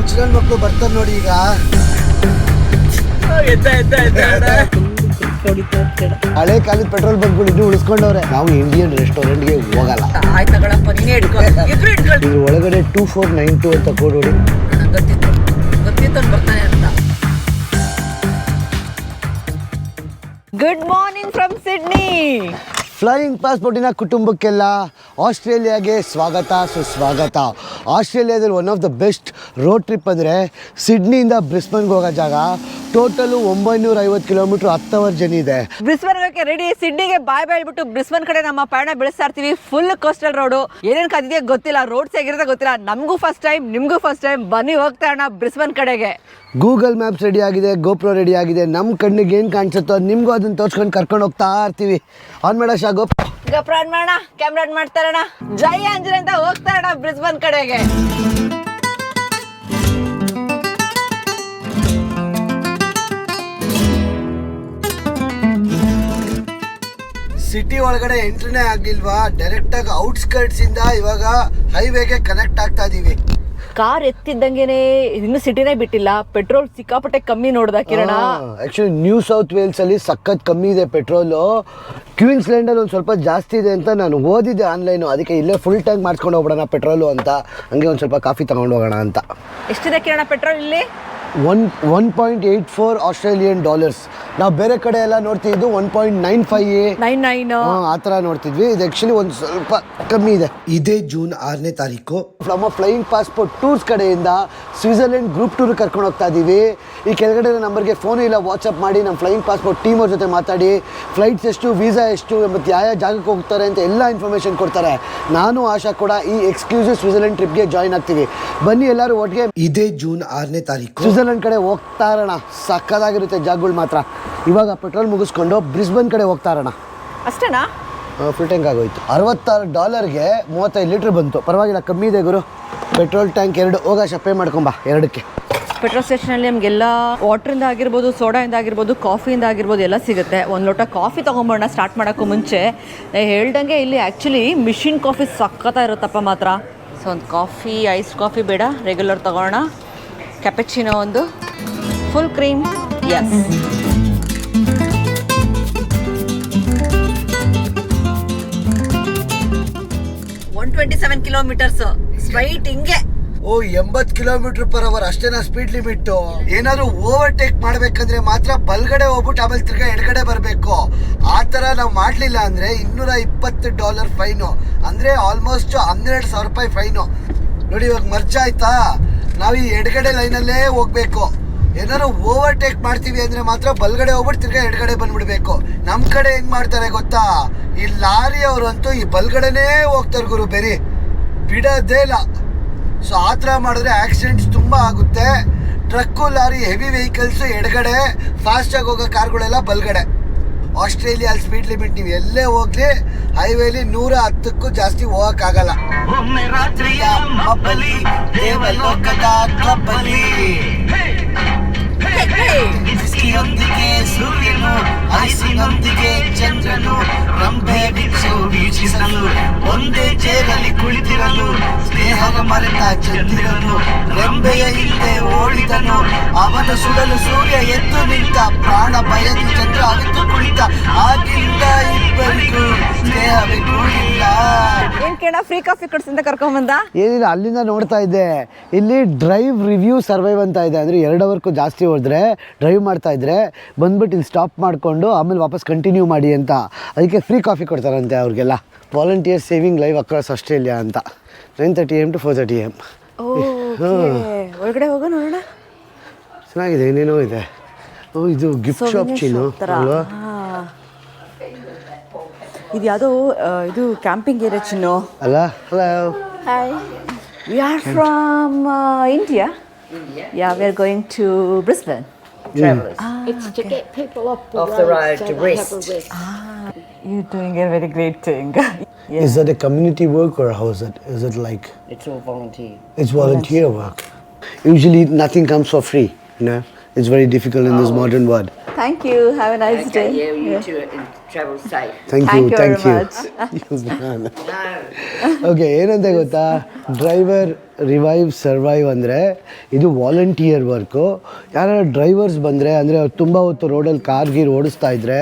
ಹುಚ್ಚಗಂಡ್ ಮಕ್ಕಳು ಬರ್ತಾರೆ ನೋಡಿ ಈಗ. ಹಳೆ ಕಾಲದ ಪೆಟ್ರೋಲ್ ಬಂಕ್ಗಳು ಇನ್ನೂ ಉಳಿಸ್ಕೊಂಡವ್ರೆ. ನಾವು ಇಂಡಿಯನ್ ರೆಸ್ಟೋರೆಂಟ್ಗೆ ಹೋಗಲ್ಲ. ಇದ್ರ ಒಳಗಡೆ 2492 ಅಂತ ಕೋಡ್ ಹೊಡಿ. Good morning from Sydney. Flying ಪಾಸ್ಪೋರ್ಟಿನ ಕುಟುಂಬಕ್ಕೆಲ್ಲ ಆಸ್ಟ್ರೇಲಿಯಾಗೆ ಸ್ವಾಗತ ಸುಸ್ವಾಗತ. ಆಸ್ಟ್ರೇಲಿಯಾದಲ್ಲಿ one of the best road trip ಅಂದರೆ ಸಿಡ್ನಿಯಿಂದ ಬ್ರಿಸ್ಬನ್ಗೆ ಹೋಗೋ ಜಾಗ. ಟೋಟಲು 950 ಕಿಲೋಮೀಟ್ರ್ 10 ಅವರ್ ಜರ್ನಿ ಇದೆ. ಬ್ರಿಸ್ಬನ್ಗೆ ರೆಡಿ. ಸಿಡ್ನಿಗೆ ಬಾಯ್ ಹೇಳ್ಬಿಟ್ಟು ಬ್ರಿಸ್ಬನ್ ಕಡೆ ನಮ್ಮ ಪಯಣ ಬೆಳೆಸ್ತಾ ಇರ್ತೀವಿ. Full coastal road. ಏನೇನು ಕಾದಿದೆಯೋ ಗೊತ್ತಿಲ್ಲ, ರೋಡ್ಸ್ ಹೇಗಿರುತ್ತೆ ಗೊತ್ತಿಲ್ಲ. ನಮಗೂ ಫಸ್ಟ್ ಟೈಮ್, ನಿಮಗೂ ಫಸ್ಟ್ ಟೈಮ್. ಬನ್ನಿ ಹೋಗ್ತಾ ಇರೋಣ ಬ್ರಿಸ್ಬನ್ ಕಡೆಗೆ. ಗೂಗಲ್ ಮ್ಯಾಪ್ಸ್ ರೆಡಿ ಆಗಿದೆ, ಗೋಪ್ರೋ ರೆಡಿ ಆಗಿದೆ. ನಮ್ಮ ಕಣ್ಣಿಗೆ ಏನು ಕಾಣಿಸುತ್ತೋ ನಿಮಗೂ ಅದನ್ನು ತೋರಿಸ್ಕೊಂಡು ಕರ್ಕೊಂಡು ಹೋಗ್ತಾ ಇರ್ತೀವಿ. ಆನ್ ಮಾಡ ಗೋಪ್ರೋ ಆನ್ ಮಾಡೋಣ, ಕ್ಯಾಮ್ರಾ ಆನ್ ಮಾಡ್ತಾ ಇರೋಣ. ಜೈ ಆಂಜನೇಯ ಅಂತ ಹೋಗ್ತಾ ಇರೋಣ ಬ್ರಿಸ್ಬನ್ ಕಡೆಗೆ. ಸಿಟಿ ಒಳಗಡೆ ಎಂಟ್ರಿನೇ ಆಗಿಲ್ವಾ, ಡೈರೆಕ್ಟ್ ಆಗಿ ಔಟ್ಸ್ಕರ್ಟ್ಸ್ ಇಂದ ಇವಾಗ ಹೈವೇಗೆ ಕನೆಕ್ಟ್ ಆಗ್ತಾ ಇದೀವಿ. ಕಾರ್ ಎತ್ತಿದ್ದಂಗೆನೆ ಇನ್ನು ಸಿಟಿನೇ ಬಿಟ್ಟಿಲ್ಲ. ಪೆಟ್ರೋಲ್ ಸಿಕ್ಕಾಪಟ್ಟೆ ಕಮ್ಮಿ ನೋಡ್ದ ಕಿರಣ. ಆಕ್ಚುಲಿ ನ್ಯೂ ಸೌತ್ ವೇಲ್ಸ್ ಅಲ್ಲಿ ಸಖತ್ ಕಮ್ಮಿ ಇದೆ ಪೆಟ್ರೋಲು. ಕ್ವೀನ್ಸ್ಲ್ಯಾಂಡ್ ಅಲ್ಲಿ ಒಂದು ಸ್ವಲ್ಪ ಜಾಸ್ತಿ ಇದೆ ಅಂತ ನಾನು ಓದಿದ್ದೆ ಆನ್ಲೈನು. ಅದಕ್ಕೆ ಇಲ್ಲೇ ಫುಲ್ ಟ್ಯಾಂಕ್ ಮಾಡಿಸ್ಕೊಂಡು ಹೋಗ್ಬಿಡೋಣ ಪೆಟ್ರೋಲು ಅಂತ. ಹಂಗೆ ಒಂದು ಸ್ವಲ್ಪ ಕಾಫಿ ತಗೊಂಡು ಹೋಗೋಣ ಅಂತ. ಎಷ್ಟಿದೆ ಕಿರಣ ಪೆಟ್ರೋಲ್ ಇಲ್ಲಿ? 1.84 ಆಸ್ಟ್ರೇಲಿಯನ್ ಡಾಲರ್ಸ್. ನಾವು ಬೇರೆ ಕಡೆ ಎಲ್ಲ ನೋಡ್ತಿದ್ದು 1.95 ಆ ಥರ ನೋಡ್ತಿದ್ವಿ. ಇದು ಆ್ಯಕ್ಚುಲಿ ಒಂದು ಸ್ವಲ್ಪ ಕಮ್ಮಿ ಇದೆ. ಇದೇ ಜೂನ್ 6ನೇ ತಾರೀಕು ನಮ್ಮ ಫ್ಲೈಯಿಂಗ್ ಪಾಸ್ಪೋರ್ಟ್ ಟೂರ್ಸ್ ಕಡೆಯಿಂದ ಸ್ವಿಟ್ಜರ್ಲೆಂಡ್ ಗ್ರೂಪ್ ಟೂರ್ ಕರ್ಕೊಂಡು ಹೋಗ್ತಾ ಇದ್ದೀವಿ. ಈ ಕೆಳಗಡೆ ನಂಬರ್ಗೆ ಫೋನು ಇಲ್ಲ, ವಾಟ್ಸಪ್ ಮಾಡಿ ನಮ್ಮ ಫ್ಲೈಯಿಂಗ್ ಪಾಸ್ಪೋರ್ಟ್ ಟೀಮ್ ಅವ್ರ ಜೊತೆ ಮಾತಾಡಿ ಫ್ಲೈಟ್ಸ್ ಎಷ್ಟು, ವೀಸಾ ಎಷ್ಟು, ಮತ್ತು ಯಾವ ಜಾಗಕ್ಕೆ ಹೋಗ್ತಾರೆ ಅಂತ ಎಲ್ಲ ಇನ್ಫಾರ್ಮೇಷನ್ ಕೊಡ್ತಾರೆ. ನಾನು ಆಶಾ ಕೂಡ ಈ ಎಕ್ಸ್ಕ್ಲೂಸಿವ್ ಸ್ವಿಟ್ಜರ್ಲೆಂಡ್ ಟ್ರಿಪ್ಗೆ ಜಾಯ್ನ್ ಆಗ್ತೀವಿ. ಬನ್ನಿ ಎಲ್ಲರೂ ಒಟ್ಟಿಗೆ. ಇದೇ ಜೂನ್ 6ನೇ ತಾರೀಕು ಸ್ವಿಟ್ಜರ್ಲೆಂಡ್ ಕಡೆ ಹೋಗ್ತಾ ಇರೋಣ. ಸಕ್ಕದಾಗಿರುತ್ತೆ ಜಾಗಗಳು ಮಾತ್ರ. ಇವಾಗ ಪೆಟ್ರೋಲ್ ಮುಗಿಸ್ಕೊಂಡು ಬ್ರಿಸ್ಬನ್ ಕಡೆ ಹೋಗ್ತಾ ಇರೋಣ. ಅಷ್ಟೇನಾ? ಫುಲ್ ಟ್ಯಾಂಕ್ ಆಗೋಯ್ತು. $66ಗೆ 35 ಲೀಟ್ರ್ ಬಂತು. ಪರವಾಗಿಲ್ಲ, ಕಮ್ಮಿ ಇದೆ ಗುರು. ಪೆಟ್ರೋಲ್ ಟ್ಯಾಂಕ್ 2 ಹೋಗಾಶ ಪೇ ಮಾಡ್ಕೊಂಬ. 2ಕ್ಕೆ ಪೆಟ್ರೋಲ್ ಸ್ಟೇಷನಲ್ಲಿ ನಮಗೆಲ್ಲ ವಾಟ್ರಿಂದ ಆಗಿರ್ಬೋದು, ಸೋಡಾಯಿಂದ ಆಗಿರ್ಬೋದು, ಕಾಫಿಯಿಂದ ಆಗಿರ್ಬೋದು ಎಲ್ಲ ಸಿಗುತ್ತೆ. ಒಂದು ಲೋಟ ಕಾಫಿ ತೊಗೊಂಬೋಣ ಸ್ಟಾರ್ಟ್ ಮಾಡೋಕ್ಕೂ ಮುಂಚೆ. ಹೇಳ್ದಂಗೆ ಇಲ್ಲಿ ಆ್ಯಕ್ಚುಲಿ ಮಿಷಿನ್ ಕಾಫಿ ಸಖತ್ತ ಇರುತ್ತಪ್ಪ ಮಾತ್ರ. ಸೊ ಒಂದು ಕಾಫಿ, ಐಸ್ ಕಾಫಿ ಬೇಡ, ರೆಗ್ಯುಲರ್ ತೊಗೊಳ್ಳೋಣ. ಕ್ಯಾಪೆಚಿನೋ ಒಂದು, full cream. Yes, $127 kilometres straight ಹಿಂಗೆ. 80 km/h ಅಷ್ಟೇನಾ ಸ್ಪೀಡ್ ಲಿಮಿಟ್? ಏನಾದ್ರು ಓವರ್ಟೇಕ್ ಮಾಡ್ಬೇಕಂದ್ರೆ ಮಾತ್ರ ಬಲ್ಗಡೆ ಹೋಗ್ಬಿಟ್ಟು ಆಮೇಲೆ ತಿರ್ಗಾ ಎಡಗಡೆ ಬರಬೇಕು. ಆ ಥರ ನಾವು ಮಾಡಲಿಲ್ಲ ಅಂದರೆ $220 ಫೈನು. ಅಂದರೆ ಆಲ್ಮೋಸ್ಟ್ $12,000 ಫೈನು. ನೋಡಿ ಇವಾಗ ಮರ್ಜ್ ಆಯ್ತಾ? ನಾವು ಈ ಎಡಗಡೆ ಲೈನಲ್ಲೇ ಹೋಗ್ಬೇಕು. ಏನಾದ್ರು ಓವರ್ಟೇಕ್ ಮಾಡ್ತೀವಿ ಅಂದರೆ ಮಾತ್ರ ಬಲ್ಗಡೆ ಹೋಗ್ಬಿಟ್ಟು ತಿರ್ಗಾ ಎಡಗಡೆ ಬಂದ್ಬಿಡ್ಬೇಕು. ನಮ್ಮ ಕಡೆ ಹೆಂಗೆ ಮಾಡ್ತಾರೆ ಗೊತ್ತಾ? ಈ ಲಾರಿ ಅವರಂತೂ ಈ ಬಲ್ಗಡೆನೇ ಹೋಗ್ತಾರೆ ಗುರು, ಬೇರೆ ಬಿಡೋದೇ ಇಲ್ಲ. ಸೊ ಆ ಥರ ಮಾಡಿದ್ರೆ ಆಕ್ಸಿಡೆಂಟ್ಸ್ ತುಂಬ ಆಗುತ್ತೆ. ಟ್ರಕ್ಕು, ಲಾರಿ, ಹೆವಿ ವೆಹಿಕಲ್ಸು ಎಡಗಡೆ, ಫಾಸ್ಟಾಗಿ ಹೋಗೋ ಕಾರ್ಗಳೆಲ್ಲ ಬಲ್ಗಡೆ. ಆಸ್ಟ್ರೇಲಿಯಲ್ಲಿ ಸ್ಪೀಡ್ ಲಿಮಿಟ್ ನೀವು ಎಲ್ಲೇ ಹೋಗ್ಲಿ ಹೈವೇಲಿ 110ಕ್ಕೂ ಜಾಸ್ತಿ ಹೋಗೋಕ್ಕಾಗಲ್ಲ. ಬಿಸಿಯೊಂದಿಗೆ ಸೂರ್ಯನು, ಐಸಿನೊಂದಿಗೆ ಚಂದ್ರನು, ರಂಭೆ ಬಿಚ್ಚು ವೀಕ್ಷಿಸಲು, ಒಂದೇ ಚೇರಲ್ಲಿ ಕುಳಿತಿರಲು, ಸ್ನೇಹದ ಮರೆತ ಚಂದಿರನು ರೆಂಬೆಯ ಹಿಂದೆ ಓಡಿದನು, ಅವನ ಸುಡಲು ಸೂರ್ಯ ಎದ್ದು ನಿಂತ, ಪ್ರಾಣ ಬಯದು ಚಂದ್ರ ಅವಿತು ಕುಳಿತ, ಆಗಿಂದ ಇಬ್ಬರಿಗೂ ಸ್ನೇಹವೇ ಕೂಡಿಲ್ಲ. ಏನ್ ಕೇಳ ಫ್ರೀ ಕಾಫಿ ಕೊಡ್ಸಿಂದ ಕರ್ಕೊಂಬಂದ? ಏನಿಲ್ಲ, ಅಲ್ಲಿಂದ ನೋಡ್ತಾ ಇದ್ದೆ. ಇಲ್ಲಿ ಡ್ರೈವ್ ರಿವ್ಯೂ ಸರ್ವೈವ್ ಅಂತ ಇದೆ. ಅಂದರೆ 2 ಅವರ್ಗೂ ಜಾಸ್ತಿ ಹೋದ್ರೆ ಡ್ರೈವ್ ಮಾಡ್ತಾ ಇದ್ರೆ ಬಂದ್ಬಿಟ್ಟು ಇಲ್ಲಿ ಸ್ಟಾಪ್ ಮಾಡಿಕೊಂಡು ಆಮೇಲೆ ವಾಪಸ್ ಕಂಟಿನ್ಯೂ ಮಾಡಿ ಅಂತ. ಅದಕ್ಕೆ ಫ್ರೀ ಕಾಫಿ ಕೊಡ್ತಾರಂತೆ ಅವ್ರಿಗೆಲ್ಲ. Volunteer saving live across Australia ಅಂತ. 9:30 AM to 4:30 AM. ಒಳಗಡೆ ಹೋಗೋ ನೋಡೋಣ. ಚೆನ್ನಾಗಿದೆ, ಏನೇನೋ ಇದೆ. ಇದು ಗಿಫ್ಟ್ ಶಾಪ್ ಚೀನು ಅಲ್ವಾ? ಇದು ಯಾವುದೋ ಇದು ಕ್ಯಾಂಪಿಂಗ್ ಏರಿಯಾ ಚಿನ್ನು ಅಲ್ಲ? Hello, hi, we are from India. Yeah, we are going to Brisbane. It's to get people off the road to rest. You're doing a very great thing. Yeah. Is that a community work or how is it? Is it like? It's all volunteer. It's volunteer work. Usually nothing comes for free, you know. It's very difficult in this modern world. Thank you. Have a nice day. Yeah, you too. travel safe. Thank Thank you you very thank you okay ಏನಂತ ಗೊತ್ತಾ, driver revive survive ಅಂದರೆ ಇದು volunteer work. ಯಾರು drivers ಬಂದರೆ ಅಂದರೆ ಅವ್ರು ತುಂಬ ಹೊತ್ತು ರೋಡಲ್ಲಿ ಕಾರ್ ಗೀರ್ ಓಡಿಸ್ತಾ ಇದ್ದರೆ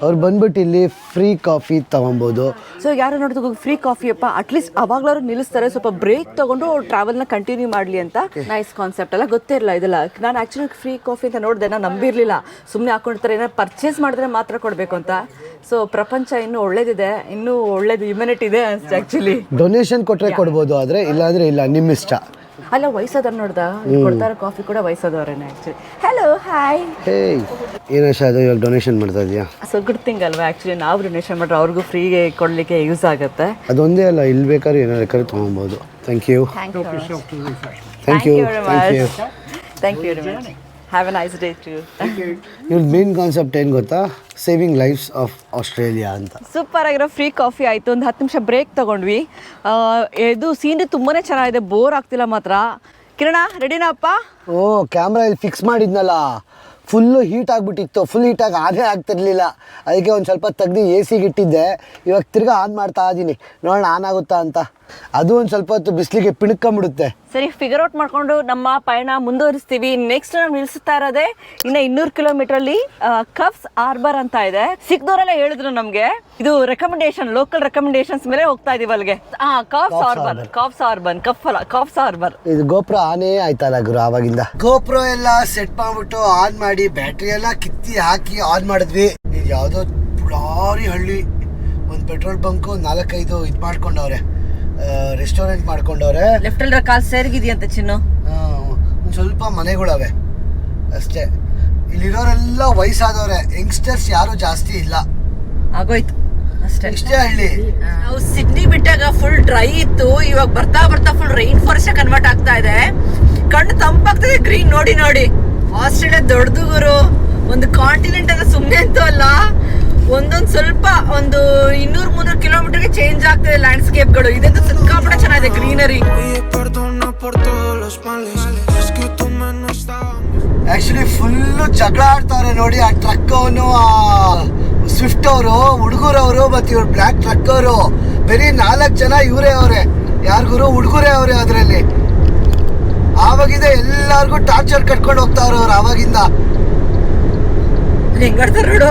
ಅವ್ರು ಬಂದ್ಬಿಟ್ಟು ಇಲ್ಲಿ ಫ್ರೀ ಕಾಫಿ ತೊಗೊಬೋದು. ಸೊ ಯಾರು ನೋಡಿದ್ರು ಫ್ರೀ ಕಾಫಿ ಅಪ್ಪ ಅಟ್ಲೀಸ್ಟ್ ಅವಾಗ್ಲಾದ್ರು ನಿಲ್ಲಿಸ್ತಾರೆ, ಸ್ವಲ್ಪ ಬ್ರೇಕ್ ತೊಗೊಂಡು ಟ್ರಾವೆಲ್ನ ಕಂಟಿನ್ಯೂ ಮಾಡಲಿ ಅಂತ. ನೈಸ್ ಕಾನ್ಸೆಪ್ಟ್ ಅಲ್ಲ, ಗೊತ್ತೇ ಇರಲ್ಲ ಇದೆಲ್ಲ. ನಾನು ಆ್ಯಕ್ಚುಲಿ ಫ್ರೀ ಕಾಫಿ ಅಂತ ನೋಡಿದೆ, ನಾನು ನಂಬಿರಲಿಲ್ಲ. ಸುಮ್ಮನೆ ಹಾಕೊಂಡಿರ್ತಾರೆ, ಏನಾರು ಪರ್ಚೇಸ್ ಮಾಡಿದ್ರೆ ಮಾತ್ರ ಕೊಡಬೇಕು ಅಂತ. ಸೊ ಪ್ರಪಂಚ ಇನ್ನೂ ಒಳ್ಳೇದಿದೆ, ಇನ್ನೂ ಒಳ್ಳೇದು ಹ್ಯುಮ್ಯಾನಿಟಿ ಇದೆ ಅನ್ಸುತ್ತೆ ಆ್ಯಕ್ಚುಲಿ. ಡೊನೇಷನ್ ಕೊಟ್ಟರೆ ಕೊಡ್ಬೋದು, ಆದರೆ ಇಲ್ಲಾಂದರೆ ಇಲ್ಲ, ನಿಮ್ಮ ಇಷ್ಟ. ಅಲ್ಲ ವಯಸ್ಸಾದವ್ರು ನೋಡ್ದ ಕೊಡ್ತಾರ ಕಾಫಿ ಕೂಡ ವಯಸ್ಸಾದವ್ರೇನೆ ಆ್ಯಕ್ಚುಲಿ. Hello hi. ಹೇ ಏನಶ ಅದು ಇವಾಗ ಡೊನೇಷನ್ ಮಾಡ್ತಾ ಇದೆಯಾ? ಸೊ ಗುಡ್ ಥಿಂಗ್ ಅಲ್ವಾ ಆ್ಯಕ್ಚುಲಿ, ನಾವು ಡೊನೇಷನ್ ಮಾಡ್ರೆ ಅವ್ರಿಗೂ ಫ್ರೀಗೆ ಕೊಡಲಿಕ್ಕೆ ಯೂಸ್ ಆಗುತ್ತೆ. ಅದೊಂದೇ ಅಲ್ಲ, ಇಲ್ಲಿ ಬೇಕಾದ್ರೆ ಏನಾರು ಬೇಕಾದ್ರೆ ತೊಗೊಬೋದು. Thank you thank you thank you very thank you. Much. Thank you very much. Have a nice day too. ಇವ್ರ ಮೇನ್ ಕಾನ್ಸೆಪ್ಟ್ ಏನು ಗೊತ್ತಾ, ಸೇವಿಂಗ್ ಲೈಫ್ಸ್ ಆಫ್ ಆಸ್ಟ್ರೇಲಿಯಾ ಅಂತ. ಸೂಪರ್ ಆಗಿರೋ ಫ್ರೀ ಕಾಫಿ ಆಯಿತು. ಒಂದು 10 ನಿಮಿಷ ಬ್ರೇಕ್ ತೊಗೊಂಡ್ವಿ. ಇದು ಸೀನ್ರಿ ತುಂಬಾ ಚೆನ್ನಾಗಿದೆ, ಬೋರ್ ಆಗ್ತಿಲ್ಲ ಮಾತ್ರ. ಕಿರಣ ರೆಡಿನಾ ಅಪ್ಪ? ಓ ಕ್ಯಾಮ್ರಾ ಇಲ್ಲಿ ಫಿಕ್ಸ್ ಮಾಡಿದ್ನಲ್ಲ, ಫುಲ್ಲು ಹೀಟ್ ಆಗಿಬಿಟ್ಟಿತ್ತು. ಫುಲ್ ಹೀಟಾಗಿ ಆನೇ ಆಗ್ತಿರ್ಲಿಲ್ಲ, ಅದಕ್ಕೆ ಒಂದು ಸ್ವಲ್ಪ ತೆಗ್ದು ಎ ಸಿಗೆ ಇಟ್ಟಿದ್ದೆ. ಇವಾಗ ತಿರ್ಗಾ ಆನ್ ಮಾಡ್ತಾ ಇದ್ದೀನಿ, ನೋಡೋಣ ಆನ್ ಆಗುತ್ತಾ ಅಂತ. ಅದು ಒಂದು ಸ್ವಲ್ಪ ಹೊತ್ತು ಬಿಸಿಲಿಗೆ ಪಿಣ್ಕೊಂಬಿಡುತ್ತೆ. ಸರಿ, ಫಿಗರ್ ಔಟ್ ಮಾಡ್ಕೊಂಡು ನಮ್ಮ ಪಯಣ ಮುಂದುವರಿಸ್ತೀವಿ. ನೆಕ್ಸ್ಟ್ ನಾವು ನಿಲ್ಲಿಸ್ತಾ ಇರೋದೇ ಇನ್ನು 200 ಕಿಲೋಮೀಟ್ರಲ್ಲಿ ಕಫ್ಸ್ ಹಾರ್ಬರ್ ಅಂತ ಇದೆ. ಸಿಕ್ದವರೆಲ್ಲ ಹೇಳಿದ್ರು ನಮಗೆ, ಇದು ರೆಕಮೆಂಡೇಶನ್, ಲೋಕಲ್ ರೆಕಮೆಂಡೇಶನ್ಸ್ ಮೇಲೆ ಹೋಗ್ತಾ ಇದೀವಿ ಅಲ್ಲಿಗೆ. ಕಾಫ್ಸ್ ಹಾರ್ಬರ್. ಇದು ಗೋಪ್ರೋ ಆನೇ ಆಯ್ತಲ್ಲ ಗುರು, ಆವಾಗಿಂದ ಗೋಪ್ರೋ ಎಲ್ಲ ಸೆಟ್ ಮಾಡ್ಬಿಟ್ಟು ಆನ್ ಮಾಡಿ ಬ್ಯಾಟ್ರಿ ಎಲ್ಲ ಕಿತ್ತಿ ಹಾಕಿ ಆನ್ ಮಾಡಿದ್ವಿ. ಇದು ಯಾವುದೋ ಪುಳಾರಿ ಹಳ್ಳಿ, ಒಂದು ಪೆಟ್ರೋಲ್ ಬಂಕು 4-5 ಇದು ಮಾಡ್ಕೊಂಡವ್ರೆ, ರೆಸ್ಟೋರೆಂಟ್ ಮಾಡ್ಕೊಂಡವ್ರೆ. ಲೆಫ್ಟ್ ಅಲ್ಲಿ ಕಾಲ್ ಸೇರ್ಗಿದೆಯಂತೆ ಚಿನ್ನು. ಒಂದು ಸ್ವಲ್ಪ ಮನೆಗಳವೆ ಅಷ್ಟೇ. ಇಲ್ಲಿರೋರೆಲ್ಲ ವಯಸ್ಸಾದವ್ರೆ, ಯಂಗ್ಸ್ಟರ್ಸ್ ಯಾರು ಜಾಸ್ತಿ ಇಲ್ಲ. ಆಗೋಯ್ತು ಅಷ್ಟೇ, ಇಷ್ಟೇ ಹಳ್ಳಿ. ನಾವು ಸಿಡ್ನಿ ಬಿಟ್ಟಾಗ ಫುಲ್ ಡ್ರೈ ಇತ್ತು, ಇವಾಗ ಬರ್ತಾ ಬರ್ತಾ ಫುಲ್ ರೈನ್ ಫಾರೆಸ್ಟ್ ಕನ್ವರ್ಟ್ ಆಗ್ತಾ ಇದೆ. ಕಣ್ಣು ತಂಪಾಗ್ತದೆ ಗ್ರೀನ್ ನೋಡಿ ನೋಡಿ. ಆಸ್ಟ್ರೇಲಿಯಾ ದೊಡ್ಡದು ಗುರು, ಒಂದು ಕಾಂಟಿನೆಂಟ್ ಅಲ್ಲ ಸುಮ್ಮನೆ ಅಂತೂ ಅಲ್ಲ. ಒಂದೊಂದು ಸ್ವಲ್ಪ ಒಂದು 200-300 ಕಿಲೋಮೀಟರ್ಗೆ ಚೇಂಜ್ ಆಗ್ತದೆ ಲ್ಯಾಂಡ್ಸ್ಕೇಪ್ಗಳು. ಇದಂತೂ ಸಿಕ್ಕಾಪಟ್ಟೆ ಚೆನ್ನಾಗಿದೆ ಗ್ರೀನರಿ. ಆಕ್ಚುಲಿ ಫುಲ್ಲು ಜಗಳ ಆಡ್ತಾರೆ ನೋಡಿ, ಆ ಟ್ರಕ್ ಅವನು, ಆ ಸ್ವಿಫ್ಟ್ ಅವರು, ಹುಡುಗರವರು ಮತ್ತು ಇವ್ರು ಬ್ಲ್ಯಾಕ್ ಟ್ರಕ್ ಅವರು. ಬರೀ 4 ಜನ ಇವರೇ ಅವರೇ, ಯಾರಿಗೂ ಹುಡುಗರೇ ಅವರೇ ಅದರಲ್ಲಿ. ಆವಾಗಿಂದ ಎಲ್ಲಾರ್ಗು ಟಾರ್ಚರ್ ಕಟ್ಕೊಂಡು ಹೋಗ್ತಾವ್ರ ಅವ್ರು ಆವಾಗಿಂದ. ಹೆಂಗಾಡ್ತಾರೆ ನೋಡು,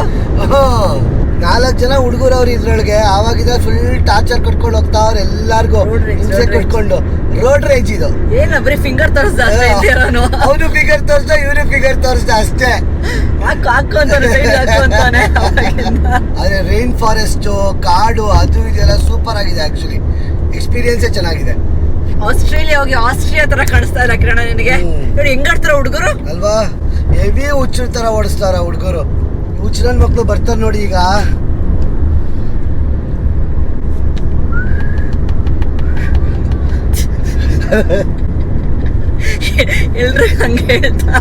4 ಜನ ಹುಡುಗರು ಅವ್ರು ಇದ್ರೊಳಗೆ. ಆವಾಗಿಂದ ಫುಲ್ ಟಾರ್ಚರ್ ಕಟ್ಕೊಂಡು ಹೋಗ್ತಾವ್ರ ಎಲ್ಲಾರ್ಗು, ಹಿಂಸೆ ಕಟ್ಕೊಂಡು. ರೋಡ್ ರೇಜ್ ಇದು. ಏನ ಬರೀ ಫಿಂಗರ್ ತೋರಿಸ್ದ ಅವನು ಫಿಗರ್ ತೋರಿಸ್ದ, ಇವನು ಫಿಗರ್ ತೋರಿಸ್ದ ಅಷ್ಟೇ. ಅದೇ ರೈನ್ ಫಾರೆಸ್ಟ್, ಕಾಡು, ಅದು ಇದೆಲ್ಲ ಸೂಪರ್ ಆಗಿದೆ. ಆಕ್ಚುಲಿ ಎಕ್ಸ್ಪೀರಿಯನ್ಸೇ ಚೆನ್ನಾಗಿದೆ. ಆಸ್ಟ್ರೇಲಿಯಾ ಹೋಗಿ ಆಸ್ಟ್ರಿಯಾ ತರ ಕಾಣಿಸ್ತಾ ಇಲ್ಲ ಕಿರಣ ನಿನಗೆ? ನೋಡಿ ಹೆಂಗಾಡ್ತಾರ ಹುಡುಗರು ಅಲ್ವಾ, ಹೆವಿ ಹುಚ್ಚರ ತರ ಓಡಿಸ್ತಾರ ಹುಡುಗರು. ಹುಚ್ಚನ ಮಕ್ಕಳು ಬರ್ತಾರೆ ನೋಡಿ ಈಗ. ಎಲ್ರು ಹಂಗೆ ಹೇಳ್ತಾ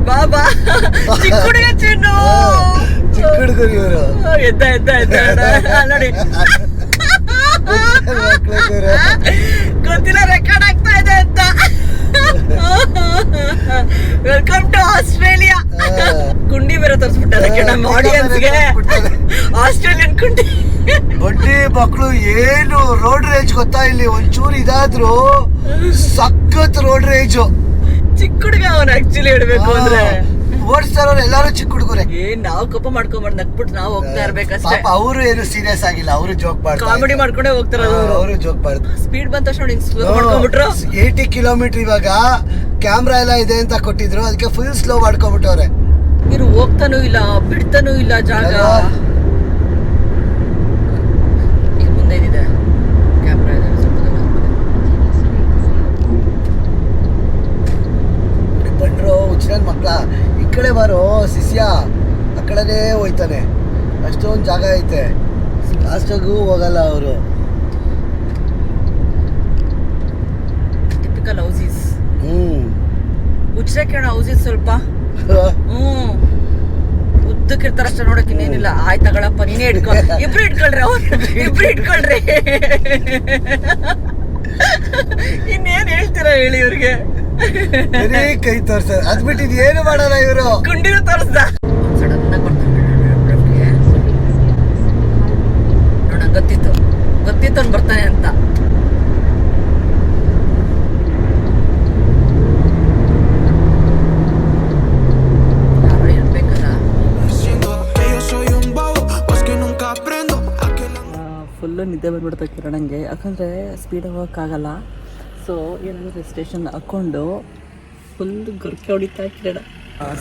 ಬಾಬಾ ಚಿಕ್ಕ ಹುಡುಗ ಚಿನ್ನು, ಚಿಕ್ಕ ಹುಡುಗರು ಇವರು. ಎದ್ದ ಎದ್ದ ಎದ್ದ ನೋಡಿ, ಗೊತ್ತಿಲ್ಲ ರೆಕಾರ್ಡ್ ಆಗ್ತಾ ಇದೆ ಅಂತ. Welcome to Australia. ಕುಂಡಿ ಬೇರೆ ತೋರಿಸ್ಬಿಟ್ಟಾರೆ ನಮ್ಮ ಆಡಿಯನ್ಸ್ಗೆ, ಆಸ್ಟ್ರೇಲಿಯನ್ ಕುಂಡಿ. ಬಡ್ಡಿ ಮಕ್ಕಳು ಏನು ರೋಡ್ ರೇಂಜ್ ಗೊತ್ತಾ, ಇಲ್ಲಿ ಒಂಚೂರು ಇದಾದ್ರು ಸಖತ್ ರೋಡ್ ರೇಂಜು. ಚಿಕ್ಕ ಹುಡುಗ ಅವನು ಆಕ್ಚುಲಿ ಹೇಳ್ಬೇಕು ಅಂದ್ರೆ. ಓಡಿಸ್ತಾರ ಎಲ್ಲಾರು ಚಿಕ್ಕ ಹುಡುಗರೆ. ನಾವು ಕೋಪ ಮಾಡ್ಕೊಂಡ್ ನಕ್ಬಿಟ್ಟು ನಾವು ಹೋಗ್ತಾ ಇರ್ಬೇಕಷ್ಟೇ. ಅವರು ಏನು ಸೀರಿಯಸ್ ಆಗಿಲ್ಲ, ಅವರು ಜೋಕ್ ಮಾಡ್ತಾರೆ, ಕಾಮಿಡಿ ಮಾಡ್ಕೊಂಡೇ ಹೋಗ್ತಾರ ಅವರು ಜೋಕ್ ಮಾಡ್ತಾರೆ. ಸ್ಪೀಡ್ ಬಂದ ತಕ್ಷಣ ಸ್ಲೋ ಮಾಡ್ಕೊಂಡ್ಬಿಟ್ರು. 80 ಕಿಲೋಮೀಟರ್ ಇವಾಗ ಕ್ಯಾಮ್ರಾ ಎಲ್ಲ ಇದೆ ಅಂತ ಕೊಟ್ಟಿದ್ರು, ಅದಕ್ಕೆ ಫುಲ್ ಸ್ಲೋ ಮಾಡ್ಕೊಂಡ್ಬಿಟ್ಟವ್ರೆ. ಇವ್ರು ಹೋಗ್ತಾನೂ ಇಲ್ಲ ಬಿಡ್ತಾನೂ ಇಲ್ಲ ಜಾಗ. ಈಗ ಮುಂದೆ ಇದೆ ಕ್ಯಾಮ್ರಾ ಇದೆ, ಬಂಡ್ರು ಹುಚ್ಚನ ಮಕ್ಕಳ. ಈ ಕಡೆ ಬಾರೋ ಶಿಷ್ಯ, ಆ ಕಡೆನೇ ಹೋಯ್ತಾನೆ. ಅಷ್ಟೊಂದು ಜಾಗ ಐತೆ, ಲಾಸ್ಟಾಗೂ ಹೋಗಲ್ಲ ಅವರು. ಟಿಪಿಕಲ್ ಹೌಸೀಸ್. ಹುಚ್ಚರ ಕೇಳ ಹೌಸೀಸ್ ಸ್ವಲ್ಪ ಉದ್ದಕ್ಕಿರ್ತಾರ ಅಷ್ಟೇ, ನೋಡಕ್ ಇನ್ನೇನಿಲ್ಲ. ಆಯ್ತು ತಗೊಳಪ್ಪ, ನೀನೇ ಇಟ್ಕೊ. ಇಬ್ರು ಇಟ್ಕೊಳ್ರಿ, ಅವ್ರು ಇಬ್ರು ಇಟ್ಕೊಳ್ರಿ. ಇನ್ನೇನ್ ಹೇಳ್ತೀರಾ ಹೇಳಿ ಇವ್ರಿಗೆ? ಬರೀ ಕೈ ತೋರ್ಸ ಅದ್ ಬಿಟ್ಟು ಏನು ಮಾಡಲ್ಲ ಇವರು. ಗುಂಡಿನ ತೋರಿಸ್ದ ಸಡನ್ ಆಗಿ ಬರ್ತಾನೆ ನೋಡ, ಗೊತ್ತಿತ್ತು ಅವ್ನು ಬರ್ತಾನೆ ಅಂತ. ಫುಲ್ಲು ನಿದ್ದೆ ಬಂದ್ಬಿಡ್ತಾ ಕಿರಣಂಗೆ, ಯಾಕಂದರೆ ಸ್ಪೀಡ್ ಹೋಗೋಕ್ಕಾಗಲ್ಲ. ಸೊ ಏನಾದರೂ ಸ್ಟೇಷನ್ ಹಾಕ್ಕೊಂಡು ಫುಲ್ ಗುರ್ಕೆ ಹೊಡಿತಾ ಕಿರಣ.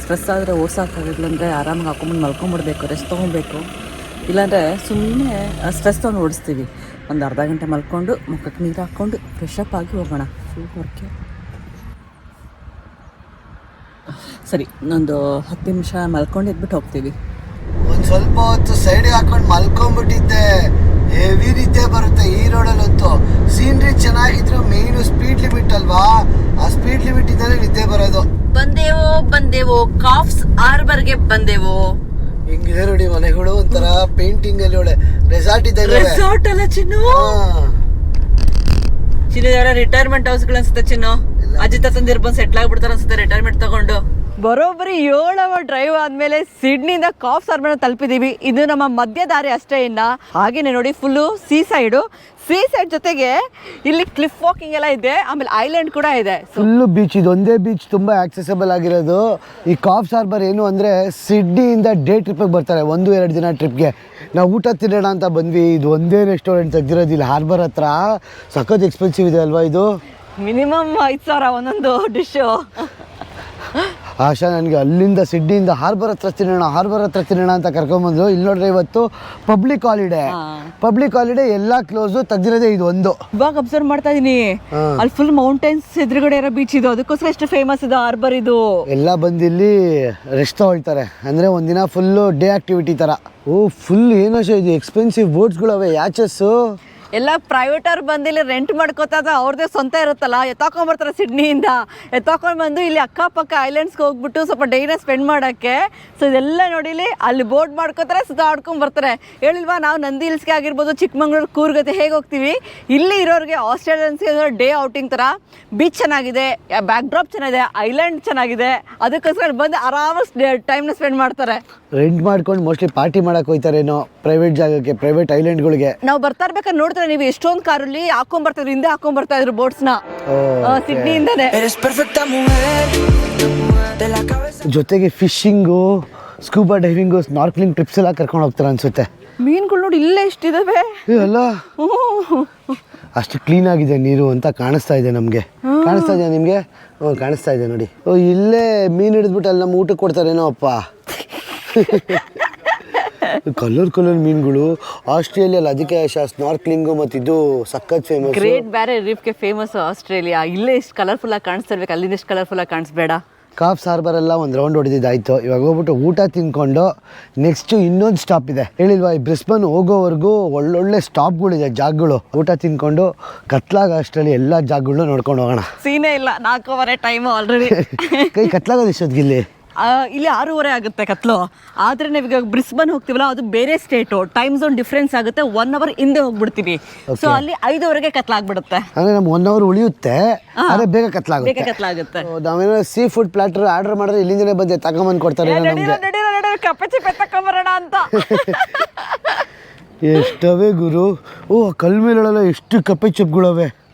ಸ್ಟ್ರೆಸ್ ಆದರೆ ಓಡ್ಸೋಕ್ಕಾಗಿಲ್ಲ ಅಂದರೆ ಆರಾಮಾಗಿ ಹಾಕೊಂಬಂದು ಮಲ್ಕೊಂಬಿಡ್ಬೇಕು, ರೆಸ್ಟ್ ತೊಗೊಬೇಕು. ಇಲ್ಲಾಂದರೆ ಸುಮ್ಮನೆ ಸ್ಟ್ರೆಸ್ ತೊಗೊಂಡು ಓಡಿಸ್ತೀವಿ. ಒಂದು ಅರ್ಧ ಗಂಟೆ ಮಲ್ಕೊಂಡು ಮುಖಕ್ಕೆ ನೀರು ಹಾಕ್ಕೊಂಡು ಫ್ರೆಶ್ ಅಪ್ ಆಗಿ ಹೋಗೋಣ. ಫುಲ್ ವರ್ಕೆ ಸರಿ, ಇನ್ನೊಂದು 10 ನಿಮಿಷ ಮಲ್ಕೊಂಡು ಎದ್ಬಿಟ್ಟು ಹೋಗ್ತೀವಿ. ಒಂದ್ ಸ್ವಲ್ಪ ಹೊತ್ತು ಸೈಡ್ಗೆ ಹಾಕೊಂಡು ಮಲ್ಕೊಂಡ್ಬಿಟ್ಟಿದ್ದೆ. ಹೆವಿ ನಿದ್ದೆ ಬರುತ್ತೆ ಈ ರೋಡಲ್ಲಂತೂ. ಸೀನ್ರಿ ಚೆನ್ನಾಗಿದ್ರು, ಮೇಯ್ನು ಸ್ಪೀಡ್ ಲಿಮಿಟ್ ಅಲ್ವಾ, ಆ ಸ್ಪೀಡ್ ಲಿಮಿಟ್ ಇಂದಾನೆ ನಿದ್ದೆ ಬರೋದು. ಬಂದೇವೋ ಕಾಫ್ಸ್ ಹಾರ್ಬರ್ಗೆ ಬಂದೇವೋ. ಹಿಂಗಿದೆ ನೋಡಿ ಮನೆಗಳು, ಒಂಥರ ಪೇಂಟಿಂಗ್ ಅಲ್ಲಿ ಒಳ್ಳೆ ರೆಸಾರ್ಟ್ ಇದ್ದಂಗೆ. ರೆಸಾರ್ಟ್ ಅಲ್ಲ ಚಿನ್ನು, ರಿಟೈರ್ಮೆಂಟ್ ಹೌಸ್ಗಳು ಅನ್ಸುತ್ತೆ ಚಿನ್ನು. ಅಜ್ಜಿ ತಾತಂದಿರ್ ಬಂದು ಸೆಟ್ಲ್ ಆಗ್ಬಿಡ್ತಾರ ಅನ್ಸುತ್ತೆ ರಿಟೈರ್ಮೆಂಟ್ ತಗೊಂಡು. ಬರೋಬ್ಬರಿ 7 ಅವರ್ ಡ್ರೈವ್ ಆದ್ಮೇಲೆ ಸಿಡ್ನಿಯಿಂದ ಕಾಫ್ಸ್ ಹಾರ್ಬರ್ ತಲುಪಿದೀವಿ. ಇದು ನಮ್ಮ ಮಧ್ಯ ದಾರಿ ಅಷ್ಟೇ. ಇನ್ನ ಹಾಗೇನೆ ನೋಡಿ ಫುಲ್ಲು ಸೀ ಸೈಡ್ ಜೊತೆಗೆ ಇಲ್ಲಿ ಕ್ಲಿಫ್ ವಾಕಿಂಗ್ ಎಲ್ಲ ಇದೆ, ಆಮೇಲೆ ಐಲ್ಯಾಂಡ್ ಕೂಡ ಇದೆ. ಫುಲ್ಲು ಬೀಚ್, ಇದು ಒಂದೇ ಬೀಚ್ ತುಂಬಾ ಆಕ್ಸೆಸಬಲ್ ಆಗಿರೋದು. ಈ ಕಾಫ್ಸ್ ಹಾರ್ಬರ್ ಏನು ಅಂದ್ರೆ ಸಿಡ್ನಿಯಿಂದ ಡೇ ಟ್ರಿಪ್ಗೆ ಬರ್ತಾರೆ, 1-2 ದಿನ ಟ್ರಿಪ್ಗೆ. ನಾವು ಊಟ ತಿನ್ನೋಣ ಅಂತ ಬಂದ್ವಿ. ಇದು ಒಂದೇ ರೆಸ್ಟೋರೆಂಟ್ ತೆಗ್ದಿರೋದು ಇಲ್ಲಿ ಹಾರ್ಬರ್ ಹತ್ರ. ಸಖತ್ ಎಕ್ಸ್ಪೆನ್ಸಿವ್ ಇದೆ ಅಲ್ವಾ ಇದು. ಮಿನಿಮಮ್ 5,000 ಒಂದೊಂದು ಡಿಶ್ಶು. ಆಶಾ ನನಗೆ ಅಲ್ಲಿಂದ ಸಿಡ್ನಿಯಿಂದ ಹಾರ್ಬರ್ ಹತ್ರ ತಿನ್ನೋಣ ಅಂತ ಕರ್ಕೊಂಬಂದ್ರು. ಇಲ್ಲಿ ನೋಡ್ರೆ ಇವತ್ತು ಪಬ್ಲಿಕ್ ಹಾಲಿಡೇ, ಎಲ್ಲ ಕ್ಲೋಸು, ತೆಗ್ದಿರೋದೇ ಇದು ಒಂದು. ಇವಾಗ ಅಬ್ಸರ್ವ್ ಮಾಡ್ತಾ ಇದೀನಿ, ಅಲ್ಲಿ ಫುಲ್ ಮೌಂಟೇನ್ಸ್ ಎದುರುಗಡೆ ಇರೋ ಬೀಚ್ ಇದು, ಅದಕ್ಕೋಸ್ಕರ ಎಷ್ಟು ಫೇಮಸ್ ಇದು ಹಾರ್ಬರ್. ಇದು ಎಲ್ಲ ಬಂದು ಇಲ್ಲಿ ರೆಸ್ಟ್ ತಗೊಳ್ತಾರೆ, ಅಂದ್ರೆ ಒಂದಿನ ಫುಲ್ಲು ಡೇ ಆಕ್ಟಿವಿಟಿ ತರ. ಓ ಫುಲ್ ಏನಾಶ ಇದು ಎಕ್ಸ್ಪೆನ್ಸಿವ್ ಬೋಟ್ಸ್ಗಳವೆ, ಯಾಚಸ್ಸು ಎಲ್ಲ ಪ್ರೈವೇಟ್ ಅವ್ರು ಬಂದು ಇಲ್ಲಿ ರೆಂಟ್ ಮಾಡ್ಕೋತಾದ, ಅವ್ರದ್ದೇ ಸ್ವಂತ ಇರುತ್ತಲ್ಲ, ಎತ್ತಾಕೊಂಡ್ಬರ್ತಾರೆ ಸಿಡ್ನಿಯಿಂದ. ಎತ್ತಾಕೊಂಡು ಬಂದು ಇಲ್ಲಿ ಅಕ್ಕಪಕ್ಕ ಐಲ್ಯಾಂಡ್ಸ್ಗೆ ಹೋಗ್ಬಿಟ್ಟು ಸ್ವಲ್ಪ ಡೇನ ಸ್ಪೆಂಡ್ ಮಾಡೋಕ್ಕೆ. ಸೊ ಇದೆಲ್ಲ ನೋಡಿಲಿ ಅಲ್ಲಿ ಬೋಟ್ ಮಾಡ್ಕೋತಾರೆ, ಸುತ್ತಾಡ್ಕೊಂಡು ಬರ್ತಾರೆ. ಹೇಳಿಲ್ವಾ ನಾವು ನಂದಿ ಹಿಲ್ಸ್ಗೆ ಆಗಿರ್ಬೋದು, ಚಿಕ್ಕಮಂಗ್ಳೂರು, ಕೂರ್ಗತೆ ಹೇಗೆ ಹೋಗ್ತೀವಿ, ಇಲ್ಲಿ ಇರೋರಿಗೆ ಆಸ್ಟ್ರೇಲಿಯನ್ಸ್ಗೆ ಡೇ ಔಟಿಂಗ್ ಥರ. ಬೀಚ್ ಚೆನ್ನಾಗಿದೆ, ಬ್ಯಾಕ್ ಡ್ರಾಪ್ ಚೆನ್ನಾಗಿದೆ, ಐಲ್ಯಾಂಡ್ ಚೆನ್ನಾಗಿದೆ, ಅದಕ್ಕೋಸ್ಕರ ಬಂದು ಆರಾಮಾಗಿ ಟೈಮ್ನ ಸ್ಪೆಂಡ್ ಮಾಡ್ತಾರೆ. ರೆಂಟ್ ಮಾಡ್ಕೊಂಡು ಮೋಸ್ಟ್ಲಿ ಪಾರ್ಟಿ ಮಾಡಕ್ಕೆ ಹೋಗ್ತಾರೇನೋ ಪ್ರೈವೇಟ್ ಜಾಗಕ್ಕೆ, ಪ್ರೈವೇಟ್ ಐಲ್ಯಾಂಡ್ಗಳಿಗೆ. ನಾವು ಬರ್ತಾ ಇರ್ಬೇಕಾದ್ರೆ ನೋಡ್ತಾರೆ ನೀವು ಎಷ್ಟೊಂದು ಕಾರಲ್ಲಿ ಹಾಕೊಂಡ್ಬರ್ತಿದ್ರು, ಹಿಂದೆ ಹಾಕೊಂಡ್ಬರ್ತಾ ಇದ್ರು ಬೋಟ್ಸ್ನ ಸಿಡ್ನಿಯಿಂದನೇ. ಜೊತೆಗೆ fishing, scuba diving, snorkelling trips ಎಲ್ಲ ಕರ್ಕೊಂಡು ಹೋಗ್ತಾರೆ ಅನ್ಸುತ್ತೆ. ಮೀನುಗಳು ನೋಡಿ ಇಲ್ಲೇ ಎಷ್ಟಿದಾವೆ ಅಲ್ಲ, ಅಷ್ಟು ಕ್ಲೀನ್ ಆಗಿದೆ ನೀರು ಅಂತ ಕಾಣಿಸ್ತಾ ಇದೆ ನಮಗೆ. ಕಾಣಿಸ್ತಾ ಇದೆಯಾ ನಿಮಗೆ? ಕಾಣಿಸ್ತಾ ಇದೆ ನೋಡಿ. ಇಲ್ಲೇ ಮೀನು ಹಿಡಿದ್ಬಿಟ್ಟು ಅಲ್ಲಿ ನಮ್ಮ ಊಟಕ್ಕೆ ಕೊಡ್ತಾರೇನೋ ಅಪ್ಪ. ಕಲರ್ ಮೀನುಗಳು ಆಸ್ಟ್ರೇಲಿಯಲ್ಲಿ ಅದಕ್ಕೆ ಸ್ನಾರ್ಕ್ಲಿಂಗು ಮತ್ತು ಇದು ಸಖತ್ ಫೇಮಸ್. ಗ್ರೇಟ್ ಬ್ಯಾರಿಯರ್ ರೀಫ್ಗೆ ಫೇಮಸ್ ಆಸ್ಟ್ರೇಲಿಯಾ. ಇಲ್ಲೇ ಎಷ್ಟು ಕಲರ್ಫುಲ್ ಆಗಿ ಕಾಣಿಸ್ತಿರ್ಬೇಕು, ಅಲ್ಲಿಂದ ಎಷ್ಟು ಕಲರ್ಫುಲ್ ಆಗಿ ಕಾಣಿಸ್ಬೇಡ. ಕಾಫ್ಸ್ ಹಾರ್ಬರ್ ಎಲ್ಲ ಒಂದು ರೌಂಡ್ ಹೊಡೆದಿದ್ದಾಯ್ತು. ಇವಾಗ ಹೋಗ್ಬಿಟ್ಟು ಊಟ ತಿನ್ಕೊಂಡು ನೆಕ್ಸ್ಟ್ ಇನ್ನೊಂದು ಸ್ಟಾಪ್ ಇದೆ ಹೇಳಿಲ್ವಾ, ಈ ಬ್ರಿಸ್ಬನ್ ಹೋಗೋವರೆಗೂ ಒಳ್ಳೊಳ್ಳೆ ಸ್ಟಾಪ್ಗಳಿದೆ, ಜಾಗಗಳು. ಊಟ ತಿನ್ಕೊಂಡು ಕತ್ಲಾಗ ಅಷ್ಟರಲ್ಲಿ ಎಲ್ಲ ಜಾಗಗಳನ್ನೂ ನೋಡ್ಕೊಂಡು ಹೋಗೋಣ. ಸೀನೇ ಇಲ್ಲ, 4:15 ಟೈಮು ಆಲ್ರೆಡಿ. ಕೈ ಕತ್ಲಾಗೋದು ಎಷ್ಟೊತ್ತಿಗೆ ಇಲ್ಲಿ? ಇಲ್ಲಿ 6:30 ಆಗುತ್ತೆ ಕತ್ಲು. ಆದರೆ ನಾವೀಗ ಬ್ರಿಸ್ಬನ್ ಹೋಗ್ತೀವಲ್ಲ, ಅದು ಬೇರೆ ಸ್ಟೇಟು, ಟೈಮ್ ಝೋನ್ ಡಿಫ್ರೆನ್ಸ್ ಆಗುತ್ತೆ. 1 ಅವರ್ ಹಿಂದೆ ಹೋಗ್ಬಿಡ್ತೀವಿ. ಸೊ ಅಲ್ಲಿ 5:00ವರೆಗೆ ಕತ್ಲಾಗ್ಬಿಡುತ್ತೆ. ಅಂದರೆ ನಮ್ಗೆ 1 ಅವರ್ ಉಳಿಯುತ್ತೆ, ಆದರೆ ಬೇಗ ಕತ್ಲಾಗುತ್ತೆ. ನಾವೇನೋ ಸೀ ಫುಡ್ ಪ್ಲಾಟರ್ ಆರ್ಡರ್ ಮಾಡಿದ್ರೆ ಇಲ್ಲಿಂದನೇ ಬಂದು ತಗೊಂಬಂದು ಕೊಡ್ತಾರೆ ನಮಗೆ. ಕಪ್ಪೆ ಚಿಪ್ಪೆ ತಕೊಂಬರೋಣ ಅಂತ. ಎಷ್ಟವೇ ಗುರು, ಕಲ್ ಮೇಲೆಲ್ಲ ಎಷ್ಟು ಕಪ್ಪೆ ಚಿಪ್ಗಳವೆ.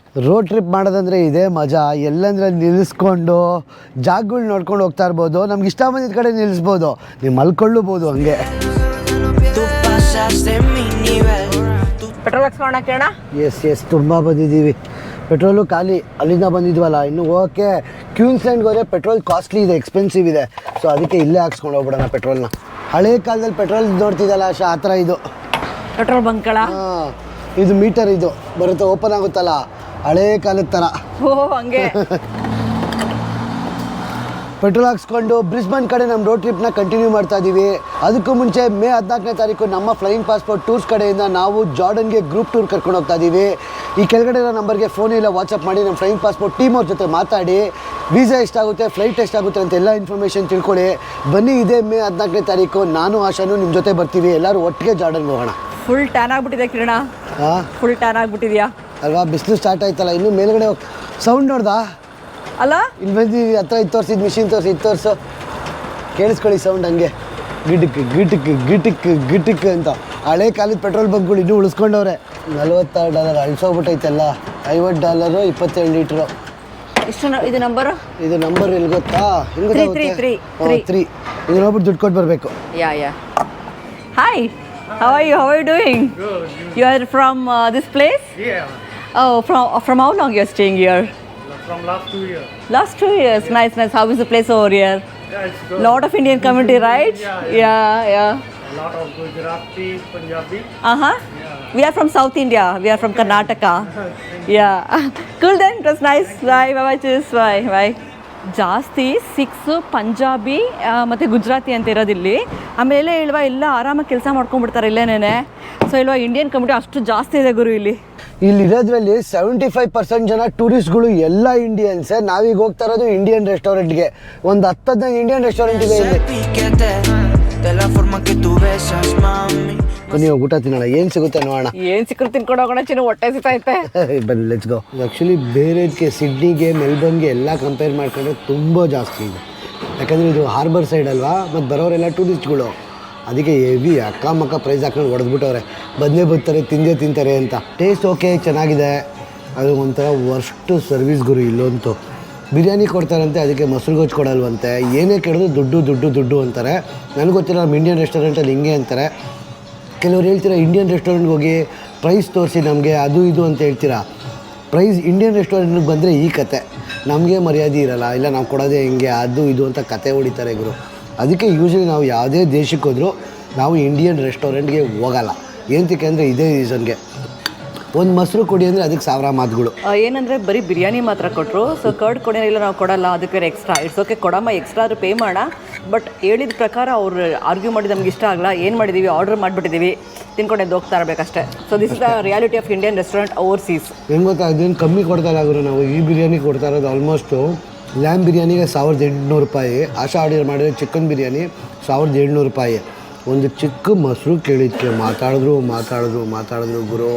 ರೋಡ್ ಟ್ರಿಪ್ ಮಾಡೋದಂದ್ರೆ ಇದೇ ಮಜಾ. ಎಲ್ಲಂದ್ರೆ ನಿಲ್ಲಿಸ್ಕೊಂಡು ಜಾಗಗಳು ನೋಡ್ಕೊಂಡು ಹೋಗ್ತಾ ಇರ್ಬೋದು. ನಮ್ಗೆ ಇಷ್ಟ ಬಂದಿದ್ದ ಕಡೆ ನಿಲ್ಲಿಸ್ಬೋದು, ನೀವು ಮಲ್ಕೊಳ್ಳಬಹುದು ಹಂಗೆ. ಪೆಟ್ರೋಲ್ ಹಾಕ್ಸ್ಕೊಳ್ಳೋಣ. ಎಸ್ ತುಂಬ ಬಂದಿದ್ದೀವಿ. ಪೆಟ್ರೋಲು ಖಾಲಿ, ಅಲ್ಲಿಂದ ಬಂದಿದ್ವಲ್ಲ. ಇನ್ನು ಹೋಗೋಕ್ಕೆ ಕ್ವೀನ್ಸ್ಲ್ಯಾಂಡ್ಗೆ ಹೋದರೆ ಪೆಟ್ರೋಲ್ ಕಾಸ್ಟ್ಲಿ ಇದೆ, ಎಕ್ಸ್ಪೆನ್ಸಿವ್ ಇದೆ. ಸೊ ಅದಕ್ಕೆ ಇಲ್ಲೇ ಹಾಕ್ಸ್ಕೊಂಡು ಹೋಗ್ಬಿಡೋಣ ಪೆಟ್ರೋಲ್ನ. ಹಳೆ ಕಾಲದಲ್ಲಿ ಪೆಟ್ರೋಲ್ ನೋಡ್ತಿದ್ದಲ್ಲ ಆಶಾ, ಆ ಥರ ಇದು ಪೆಟ್ರೋಲ್ ಬಂಕ್ಗಳ. ಇದು ಮೀಟರ್ ಇದು ಬರುತ್ತೆ, ಓಪನ್ ಆಗುತ್ತಲ್ಲ, ಹಳೇ ಕಾಲದ ಥರ. ಹಂಗೆ ಪೆಟ್ರೋಲ್ ಹಾಕ್ಸ್ಕೊಂಡು ಬ್ರಿಸ್ಬನ್ ಕಡೆ ನಮ್ಮ ರೋಡ್ ಟ್ರಿಪ್ನ ಕಂಟಿನ್ಯೂ ಮಾಡ್ತಾ ಇದ್ದೀವಿ. ಅದಕ್ಕೂ ಮುಂಚೆ ಮೇ 14ನೇ ತಾರೀಕು ನಮ್ಮ ಫ್ಲೈಯಿಂಗ್ ಪಾಸ್ಪೋರ್ಟ್ ಟೂರ್ಸ್ ಕಡೆಯಿಂದ ನಾವು ಜಾರ್ಡನ್ಗೆ ಗ್ರೂಪ್ ಟೂರ್ ಕರ್ಕೊಂಡು ಹೋಗ್ತಾ ಇದ್ದೀವಿ. ಈ ಕೆಳಗಡೆ ಇರೋ ನಂಬರ್ಗೆ ಫೋನ್ ಇಲ್ಲ, ವಾಟ್ಸಪ್ ಮಾಡಿ ನಮ್ಮ ಫ್ಲೈಯಿಂಗ್ ಪಾಸ್ಪೋರ್ಟ್ ಟೀಮ್ ಅವ್ರ ಜೊತೆ ಮಾತಾಡಿ ವೀಸಾ ಎಷ್ಟಾಗುತ್ತೆ, ಫ್ಲೈಟ್ ಎಷ್ಟಾಗುತ್ತೆ ಅಂತ ಎಲ್ಲ ಇನ್ಫಾರ್ಮೇಷನ್ ತಿಳ್ಕೊಳ್ಳಿ. ಬನ್ನಿ, ಇದೇ ಮೇ 14ನೇ ತಾರೀಕು ನಾನು ಆಶಾನು ನಿಮ್ಮ ಜೊತೆ ಬರ್ತೀವಿ. ಎಲ್ಲರೂ ಒಟ್ಟಿಗೆ ಜಾರ್ಡನ್ಗೆ ಹೋಗೋಣ. ಫುಲ್ ಟ್ಯಾನ್ ಆಗ್ಬಿಟ್ಟಿದೆ ಕಿರಣ. ಫುಲ್ ಟ್ಯಾನ್ ಆಗ್ಬಿಟ್ಟಿದ್ಯಾ ಅಲ್ವಾ? ಬಿಸಿಲು ಸ್ಟಾರ್ಟ್ ಆಯ್ತಲ್ಲ, ಇನ್ನೂ ಮೇಲ್ಗಡೆ ಸೌಂಡ್ ನೋಡ್ದಾ? ಅಲ್ಲ ಇಲ್ಲಿ ಬಂದು ಹತ್ರ ಇದು ತೋರಿಸಿದ್ದು ಮಿಷಿನ್ ತೋರಿಸು ಕೇಳಿಸ್ಕೊಳ್ಳಿ ಸೌಂಡ್ ಹಂಗೆ ಗಿಟಕ್ ಗಿಟಕ್ ಗಿಟಕ್ ಗಿಟಕ್ ಅಂತ. ಹಳೆ ಕಾಲದ ಪೆಟ್ರೋಲ್ ಬಂಕ್ಗಳು ಇನ್ನೂ ಉಳಿಸ್ಕೊಂಡವ್ರೆ. $46 ಅಳ್ಸೋಗ್ಬಿಟ್ಟೈತೆಲ್ಲ. $50 27 ಲೀಟ್ರು. ಎಷ್ಟು ಇದು ನಂಬರು? ಇದು ನಂಬರ್ ಎಲ್ಲಿ ಗೊತ್ತಾ? Three. 3 ಇದು ನೋಡ್ಬಿಟ್ಟು ದುಡ್ಡು ಕೊಟ್ಟು ಬರಬೇಕು. Yeah. Hi. How are you doing? Good. You are from this place? Yeah, Oh, from how long you are staying here? from last 2 years. Last 2 years. Nice. How is the place over here? Yeah, it's good. Lot of Indian community, right? Yeah. A lot of Gujarati, Punjabi. Uh-huh. We are from South India. We are from Karnataka. Yeah. Cool then. It was nice. Bye. Cheers. Bye. ಜಾಸ್ತಿ ಸಿಖ್ಸ್, ಪಂಜಾಬಿ ಮತ್ತು ಗುಜರಾತಿ ಅಂತ ಇರೋದಿಲ್ಲಿ. ಆಮೇಲೆ ಇಲ್ವಾ ಎಲ್ಲ ಆರಾಮಾಗಿ ಕೆಲಸ ಮಾಡ್ಕೊಂಡ್ಬಿಡ್ತಾರೆ ಇಲ್ಲೇನೇ. So ಇಲ್ವಾ Indian community ಅಷ್ಟು ಜಾಸ್ತಿ ಇದೆ ಗುರು ಇಲ್ಲಿ. ಇಲ್ಲಿರೋದ್ರಲ್ಲಿ 75% ಜನ ಟೂರಿಸ್ಟ್ಗಳು ಎಲ್ಲ ಇಂಡಿಯನ್ಸೇ. ನಾವೀಗ ಹೋಗ್ತಾ ಇರೋದು ಇಂಡಿಯನ್ ರೆಸ್ಟೋರೆಂಟ್ಗೆ. ಒಂದು 10-15 ಇಂಡಿಯನ್ ರೆಸ್ಟೋರೆಂಟ್ ಇದೆ ಇಲ್ಲಿ. ನೀವು ಊಟ ತಿನ್ನೋಣ, ಏನು ಸಿಗುತ್ತೆ ನೋಡೋಣ. ಏನು ಸಿಕ್ಕರು ತಿನ್ಕೊಂಡು ಹೋಗೋಣ, ಚಿನ್ನ ಹೊಟ್ಟೆ ಸಿಗ್ತೈತೆ. ಬನ್ನಿ ಲೆಟ್ಸ್ ಗೋ. ಆ್ಯಕ್ಚುಲಿ ಬೇರೆದಕ್ಕೆ ಸಿಡ್ನಿಗೆ ಮೆಲ್ಬರ್ನ್ಗೆ ಎಲ್ಲ ಕಂಪೇರ್ ಮಾಡ್ಕೊಂಡ್ರೆ ತುಂಬ ಜಾಸ್ತಿ ಇದೆ. ಯಾಕಂದರೆ ಇದು ಹಾರ್ಬರ್ ಸೈಡ್ ಅಲ್ವಾ, ಮತ್ತು ಬರೋರೆಲ್ಲ ಟೂರಿಸ್ಟ್ಗಳು. ಅದಕ್ಕೆ ಹೆವಿ ಅಕ್ಕ ಪ್ರೈಸ್ ಹಾಕೊಂಡು ಹೊಡೆದ್ಬಿಟ್ಟವ್ರೆ. ಬಂದೇ ಬರ್ತಾರೆ, ತಿಂತಾರೆ ಅಂತ. ಟೇಸ್ಟ್ ಓಕೆ ಚೆನ್ನಾಗಿದೆ. ಅದು ಒಂಥರ ವರ್ಸ್ಟ್ ಸರ್ವಿಸ್ ಗುರು ಇಲ್ಲಂತೂ. ಬಿರಿಯಾನಿ ಕೊಡ್ತಾರಂತೆ, ಅದಕ್ಕೆ ಮೊಸರು ಗೊಜ್ಜು ಕೊಡಲ್ವಂತೆ. ಏನೇ ಕೇಳಿದ್ರು ದುಡ್ಡು ಅಂತಾರೆ. ನನಗೆ ಗೊತ್ತಿಲ್ಲ, ನಮ್ಮ ಇಂಡಿಯನ್ ರೆಸ್ಟೋರೆಂಟಲ್ಲಿ ಹಿಂಗೆ ಅಂತಾರೆ. ಕೆಲವ್ರು ಹೇಳ್ತೀರಾ ಇಂಡಿಯನ್ ರೆಸ್ಟೋರೆಂಟ್ಗೆ ಹೋಗಿ ಪ್ರೈಸ್ ತೋರಿಸಿ ನಮಗೆ ಅದು ಇದು ಅಂತ ಹೇಳ್ತೀರಾ. ಪ್ರೈಸ್ ಇಂಡಿಯನ್ ರೆಸ್ಟೋರೆಂಟ್ಗೆ ಬಂದರೆ ಈ ಕತೆ, ನಮಗೆ ಮರ್ಯಾದೆ ಇರಲ್ಲ, ಇಲ್ಲ ನಾವು ಕೊಡೋದೇ ಹಿಂಗೆ ಅದು ಇದು ಅಂತ ಕತೆ ಹೊಡಿತಾರೆ ಗುರು. ಅದಕ್ಕೆ ಯೂಶ್ವಲಿ ನಾವು ಯಾವುದೇ ದೇಶಕ್ಕೆ ಹೋದರೂ ನಾವು ಇಂಡಿಯನ್ ರೆಸ್ಟೋರೆಂಟ್ಗೆ ಹೋಗಲ್ಲ. ಏನಕ್ಕೆ ಅಂದರೆ ಇದೇ ರೀಸನ್ಗೆ. ಒಂದು ಮೊಸರು ಕೊಡಿ ಅಂದರೆ ಅದಕ್ಕೆ 1000 ಮಾತುಗಳು. ಏನಂದರೆ ಬರೀ ಬಿರಿಯಾನಿ ಮಾತ್ರ ಕೊಟ್ಟರು. ಸೊ ಕರ್ಡ್ ಕೊಡಿ ಇಲ್ಲ ನಾವು ಕೊಡಲ್ಲ, ಅದಕ್ಕೆ ಎಕ್ಸ್ಟ್ರಾ. ಇಟ್ಸ್ ಓಕೆ, ಕೊಡಮ್ಮ, ಎಕ್ಸ್ಟ್ರಾ ಆದರೂ ಪೇ ಮಾಡ. ಬಟ್ ಹೇಳಿದ ಪ್ರಕಾರ ಅವ್ರು ಆರ್ಗ್ಯೂ ಮಾಡಿ ನಮ್ಗೆ ಇಷ್ಟ ಆಗಲ್ಲ. ಏನು ಮಾಡಿದ್ದೀವಿ, ಆರ್ಡರ್ ಮಾಡಿಬಿಟ್ಟಿದ್ದೀವಿ, ತಿನ್ಕೊಂಡು ಹೋಗ್ತಾ ಇರಬೇಕಷ್ಟೇ. So this is the reality of Indian restaurant overseas. ಹೆಂಗೆ ಗೊತ್ತಾ, ಅದೇನು ಕಮ್ಮಿ ಕೊಡ್ತಾ ಇಲ್ಲ ಗುರು. ನಾವು ಈ ಬಿರಿಯಾನಿ ಕೊಡ್ತಾ ಇರೋದು ಆಲ್ಮೋಸ್ಟು ಲ್ಯಾಮ್ ಬಿರಿಯಾನಿಗೆ $1800. ಆಶಾ ಆರ್ಡರ್ ಮಾಡಿದ್ರೆ ಚಿಕನ್ ಬಿರಿಯಾನಿ $1700. ಒಂದು ಚಿಕ್ಕ ಮೊಸರು ಕೇಳಿದ್ದಕ್ಕೆ ಮಾತಾಡಿದ್ರು ಗುರು.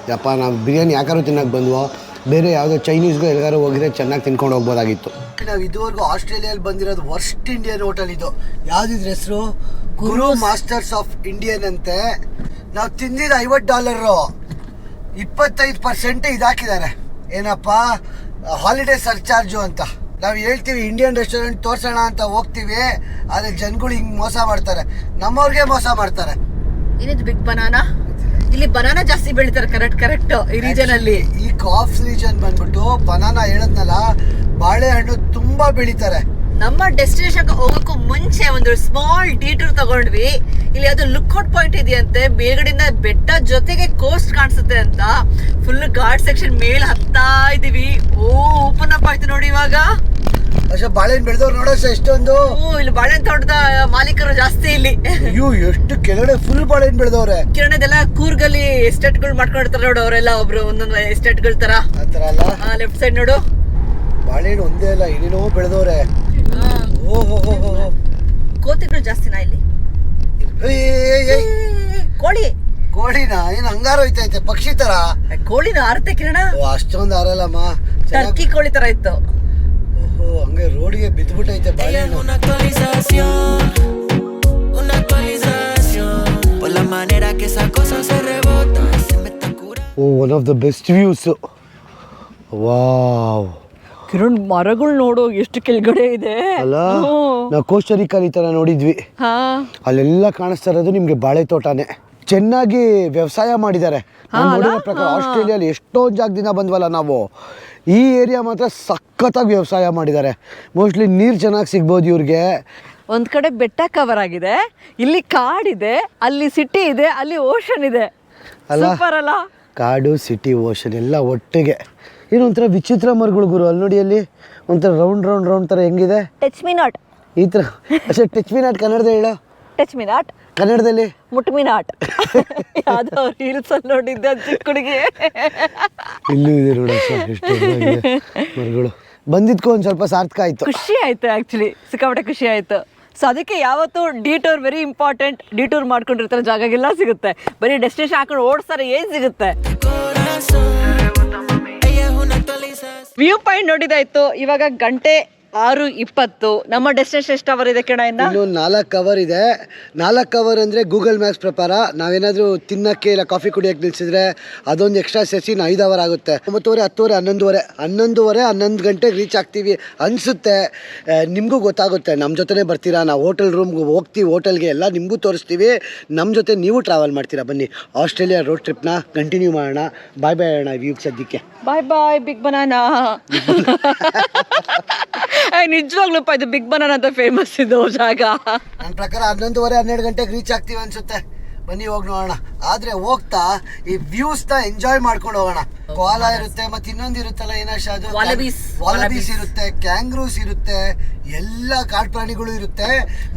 ಯಪ್ಪ, ನಾವು ಬಿರಿಯಾನಿ ಯಾಕಾದ್ರೂ ತಿನ್ನೋಕೆ ಬಂದ್ವೋ, ಬೇರೆ ಯಾವುದೋ ಚೈನೀಸ್ಗೂ ಎಲ್ಲಾರು ಹೋಗಿದ್ರೆ ಚೆನ್ನಾಗಿ ತಿನ್ಕೊಂಡು ಹೋಗ್ಬೋದಾಗಿತ್ತು. ನಾವು ಇದುವರೆಗೂ ಆಸ್ಟ್ರೇಲಿಯಲ್ಲಿ ಬಂದಿರೋದು ವರ್ಸ್ಟ್ ಇಂಡಿಯನ್ ಹೋಟೆಲ್ ಇದು. ಯಾವುದಿದ್ರ ಹೆಸರು? ಗುರು ಮಾಸ್ಟರ್ಸ್ ಆಫ್ ಇಂಡಿಯನ್ ಅಂತೆ. ನಾವು ತಿಂದಿದ್ದು $50. 25% ಇದಾಕಿದ್ದಾರೆ. ಏನಪ್ಪ, ಹಾಲಿಡೇ ಸರ್ಚಾರ್ಜು ಅಂತ. ನಾವು ಹೇಳ್ತೀವಿ ಇಂಡಿಯನ್ ರೆಸ್ಟೋರೆಂಟ್ ತೋರಿಸೋಣ ಅಂತ ಹೋಗ್ತೀವಿ, ಆದರೆ ಜನಗಳು ಹಿಂಗೆ ಮೋಸ ಮಾಡ್ತಾರೆ, ನಮ್ಮವ್ರಿಗೆ ಮೋಸ ಮಾಡ್ತಾರೆ. ಏನಿದು ಬಿಗ್ ಬನಾನಾ? ಇಲ್ಲಿ ಬನಾನಾ ಜಾಸ್ತಿ ಬೆಳಿತಾರೆ. ಕರೆಕ್ಟ್ ಈ ರೀಜನ್ ಅಲ್ಲಿ. ಈ ಕಾಫ್ ರೀಜನ್ ಬಂದ್ಬಿಟ್ಟು ಬನಾನಾ ಹೇಳದ್ನಲ್ಲ, ಬಾಳೆಹಣ್ಣು ತುಂಬಾ ಬೆಳಿತಾರೆ. ನಮ್ಮ ಡೆಸ್ಟಿನೇಷನ್ ಹೋಗೋಕ್ಕೂ ಮುಂಚೆ ಒಂದು ಸ್ಮಾಲ್ ಡೀಟೂರ್ ತಗೊಂಡ್ವಿ. ಇಲ್ಲಿ ಅದು ಲುಕ್ಔಟ್ ಪಾಯಿಂಟ್ ಇದೆಯಂತೆ. ಮೇಲ್ಗಡೆಯಿಂದ ಬೆಟ್ಟ ಜೊತೆಗೆ ಕೋಸ್ಟ್ ಕಾಣಿಸುತ್ತೆ ಅಂತ. ಫುಲ್ ಘಾಟ್ ಸೆಕ್ಷನ್ ಮೇಲೆ ಹತ್ತಾ ಇದೀವಿ. ಓಪನ್ ಅಪ್ ಆಯ್ತು ನೋಡಿ ಇವಾಗ. ಅಷ್ಟೇ ಬಾಳೆಹಣ್ಣು ಬೆಳೆದವ್ರು ನೋಡೋ ಎಷ್ಟೊಂದು. ಇಲ್ಲಿ ಬಾಳೆಹಣ್ಣು ತೋಟದ ಮಾಲೀಕರು ಜಾಸ್ತಿ ಇಲ್ಲಿ. ಅಯ್ಯೋ, ಎಷ್ಟು ಕೆಳಗಡೆ ಫುಲ್ ಬಾಳೆಹಣ್ಣು ಬೆಳೆದವ್ರೆ. ಕಿರಣದೆಲ್ಲ ಕೂರ್ಗಲ್ಲಿ ಎಸ್ಟೇಟ್ಗಳು ಮಾಡ್ಕೊಂಡಿರ್ತಾರೆ ನೋಡು, ಅವರೆಲ್ಲ ಒಬ್ರು ಒಂದೊಂದು ಎಸ್ಟೇಟ್ಗಳ ತರ. ಆತರ ಅಲ್ಲ, ಲೆಫ್ಟ್ ಸೈಡ್ ನೋಡು, ಬಾಳೆಹಣ್ಣು ಒಂದೇ ಅಲ್ಲ, ಏನೇನೋ ಬೆಳೆದವ್ರೆ. ಕೋತಿಗಳು ಜಾಸ್ತಿನಾ ಇಲ್ಲಿ? ಕೋಳಿನ ಏನ್ ಹಂಗಾರ ಹೋಯ್ತೈತೆ, ಪಕ್ಷಿ ತರ. ಕೋಳಿನ ಆರತೆ ಕಿರಣ. ಅಷ್ಟೊಂದು ಆರಲ್ಲಮ್ಮ, ಟರ್ಕಿ ಕೋಳಿ ತರ ಇತ್ತು. ಓಹೋ, ಹಂಗೆ ರೋಡ್ಗೆ ಬಿದ್ದ್ಬಿಟ್ಟೈತೆ ಬಾಳೆಹಣ್ಣು. One of the best views. Wow Kiran, ಮರಗಳು ನೋಡು ಎಷ್ಟು ಕೆಳಗಡೆ ಇದೆ ಅಲ್ಲ. ನಾವು ಕೋಸ್ಟರಿಕಾಲ್ ಈ ತರ ನೋಡಿದ್ವಿ, ಅಲ್ಲೆಲ್ಲ ಕಾಣಿಸ್ತಾ ಇರೋದು ನಿಮ್ಗೆ ಬಾಳೆ ತೋಟನೇ. ಚೆನ್ನಾಗಿ ವ್ಯವಸಾಯ ಮಾಡಿದ್ದಾರೆ. ನೋಡಿರೋ ಪ್ರಕಾರ ಆಸ್ಟ್ರೇಲಿಯಲ್ಲಿ ಎಷ್ಟೊಂದು ಜಾಗದಿಂದ ಬಂದ್ವಲ್ಲ ನಾವು, ಈ ಏರಿಯಾ ಮಾತ್ರ ಸಖತ್ತಾಗಿ ವ್ಯವಸಾಯ ಮಾಡಿದ್ದಾರೆ. ಮೋಸ್ಟ್ಲಿ ನೀರು ಚೆನ್ನಾಗಿ ಸಿಗ್ಬೋದು ಇವ್ರಿಗೆ. ಒಂದ್ ಕಡೆ ಬೆಟ್ಟ ಕವರ್ ಆಗಿದೆ, ಇಲ್ಲಿ ಕಾಡಿದೆ, ಅಲ್ಲಿ ಸಿಟಿ ಇದೆ, ಅಲ್ಲಿ ಓಷನ್ ಇದೆ. ಸೂಪರ್ ಅಲ್ಲ? ಕಾಡು, ಸಿಟಿ, ಓಷನ್ ಎಲ್ಲ ಒಟ್ಟಿಗೆ. ಏನೊಂಥರ ವಿಚಿತ್ರ ಮರಗಳು ಗುರು. ಅಲ್ಲಿ ನೋಡಿ, ಅಲ್ಲಿ ಒಂಥರ ರೌಂಡ್ ಥರ ಹೆಂಗಿದೆ. ಟಚ್ ಮೀ ನಾಟ್ ಈ ಥರ. ಅಷ್ಟೇ, ಟಚ್ ಮೀ ನಾಟ್ ಕನ್ನಡದಲ್ಲಿ ಹೇಳೋ. ಟಚ್ ಮೀ ನಾಟ್ ಕನ್ನಡದಲ್ಲಿ ಮುಟ್ ಮೀ ನಾಟ್. ಯಾವುದೋ ರೀಲ್ಸ್ ಅಲ್ಲಿ ನೋಡಿದ್ದೆ ಚಿಕ್ಕ ಹುಡುಗಿ. ಇಲ್ಲೂ ಇದೆ ನೋಡ, ಎಷ್ಟು ಮರಗಳು. ಬಂದಿದ್ಕೋ ಒಂದು ಸ್ವಲ್ಪ ಸಾರ್ಥಕ ಆಯಿತು. ಖುಷಿ ಆಯಿತು, ಆ್ಯಕ್ಚುಲಿ ಸಿಕ್ಕಾಪಟ್ಟೆ ಖುಷಿ ಆಯಿತು. ಸೊ ಅದಕ್ಕೆ ಯಾವತ್ತು ಡಿಟೂರ್ ವೆರಿ ಇಂಪಾರ್ಟೆಂಟ್. ಡಿಟೂರ್ ಮಾಡ್ಕೊಂಡಿರ್ತಾರೆ, ಜಾಗಗೆಲ್ಲ ಸಿಗುತ್ತೆ. ಬರೀ ಡೆಸ್ಟಿನೇಷನ್ ಹಾಕೊಂಡು ಓಡಿಸ್ತಾರೆ, ಏನು ಸಿಗುತ್ತೆ? ವ್ಯೂ ಪಾಯಿಂಟ್ ನೋಡಿದಾಯ್ತು. ಇವಾಗ ಗಂಟೆ 6:20. ನಮ್ಮ ಡೆಸ್ಟಿನೇಷನ್ ಎಷ್ಟು ಅವರ್ ಇದೆ ಕಿರಣ? ಇನ್ನು 4 ಅವರ್ ಇದೆ. 4 ಅವರ್ ಅಂದರೆ ಗೂಗಲ್ ಮ್ಯಾಪ್ಸ್ ಪ್ರಕಾರ ನಾವೇನಾದರೂ ತಿನ್ನಕ್ಕೆ ಇಲ್ಲ ಕಾಫಿ ಕುಡಿಯೋಕ್ಕೆ ನಿಲ್ಸಿದ್ರೆ ಅದೊಂದು ಎಕ್ಸ್ಟ್ರಾ ಸೇರಿಸಿ 5 ಅವರ್ ಆಗುತ್ತೆ. 9:30, 10:30, 11 ಗಂಟೆಗೆ ರೀಚ್ ಆಗ್ತೀವಿ ಅನಿಸುತ್ತೆ. ನಿಮಗೂ ಗೊತ್ತಾಗುತ್ತೆ, ನಮ್ಮ ಜೊತೆನೇ ಬರ್ತೀರಾ, ನಾವು ಹೋಟೆಲ್ ರೂಮ್ಗೆ ಹೋಗ್ತೀವಿ, ಹೋಟೆಲ್ಗೆ ಎಲ್ಲ ನಿಮಗೂ ತೋರಿಸ್ತೀವಿ. ನಮ್ಮ ಜೊತೆ ನೀವು ಟ್ರಾವೆಲ್ ಮಾಡ್ತೀರಾ. ಬನ್ನಿ ಆಸ್ಟ್ರೇಲಿಯಾ ರೋಡ್ ಟ್ರಿಪ್ನ ಕಂಟಿನ್ಯೂ ಮಾಡೋಣ. ಬಾಯ್ ಬಾಯ್ ಅಣ್ಣ ವ್ಯೂಗೆ ಸದ್ಯಕ್ಕೆ. ಬಾಯ್ ಬಾಯ್ ಬಿಗ್ ಬನಾನಾ. ನಿಜವಾಗ್ಲೂಪ್ಪ ಇದು ಬಿಗ್ ಬನಾನಾ ಅಂತ ಫೇಮಸ್ ಇದು ಜಾಗ. ನನ್ನ ಪ್ರಕಾರ 11:30, 12 ಗಂಟೆಗೆ ರೀಚ್ ಆಗ್ತೀವಿ ಅನ್ಸುತ್ತೆ. ಬನ್ನಿ ಹೋಗಿ ನೋಡೋಣ. ಆದ್ರೆ ಹೋಗ್ತಾ ಈ ವ್ಯೂಸ್ನ ಎಂಜಾಯ್ ಮಾಡ್ಕೊಂಡು ಹೋಗೋಣ. ಕೋಲಾ ಇರುತ್ತೆ, ಮತ್ತೆ ಇನ್ನೊಂದು ಇರುತ್ತಲ್ಲ ಏನಾಶ, ಅದು ವಾಲಬೀಸ್ ಇರುತ್ತೆ, ಕ್ಯಾಂಗ್ರೂಸ್ ಇರುತ್ತೆ, ಎಲ್ಲ ಕಾಡು ಪ್ರಾಣಿಗಳು ಇರುತ್ತೆ.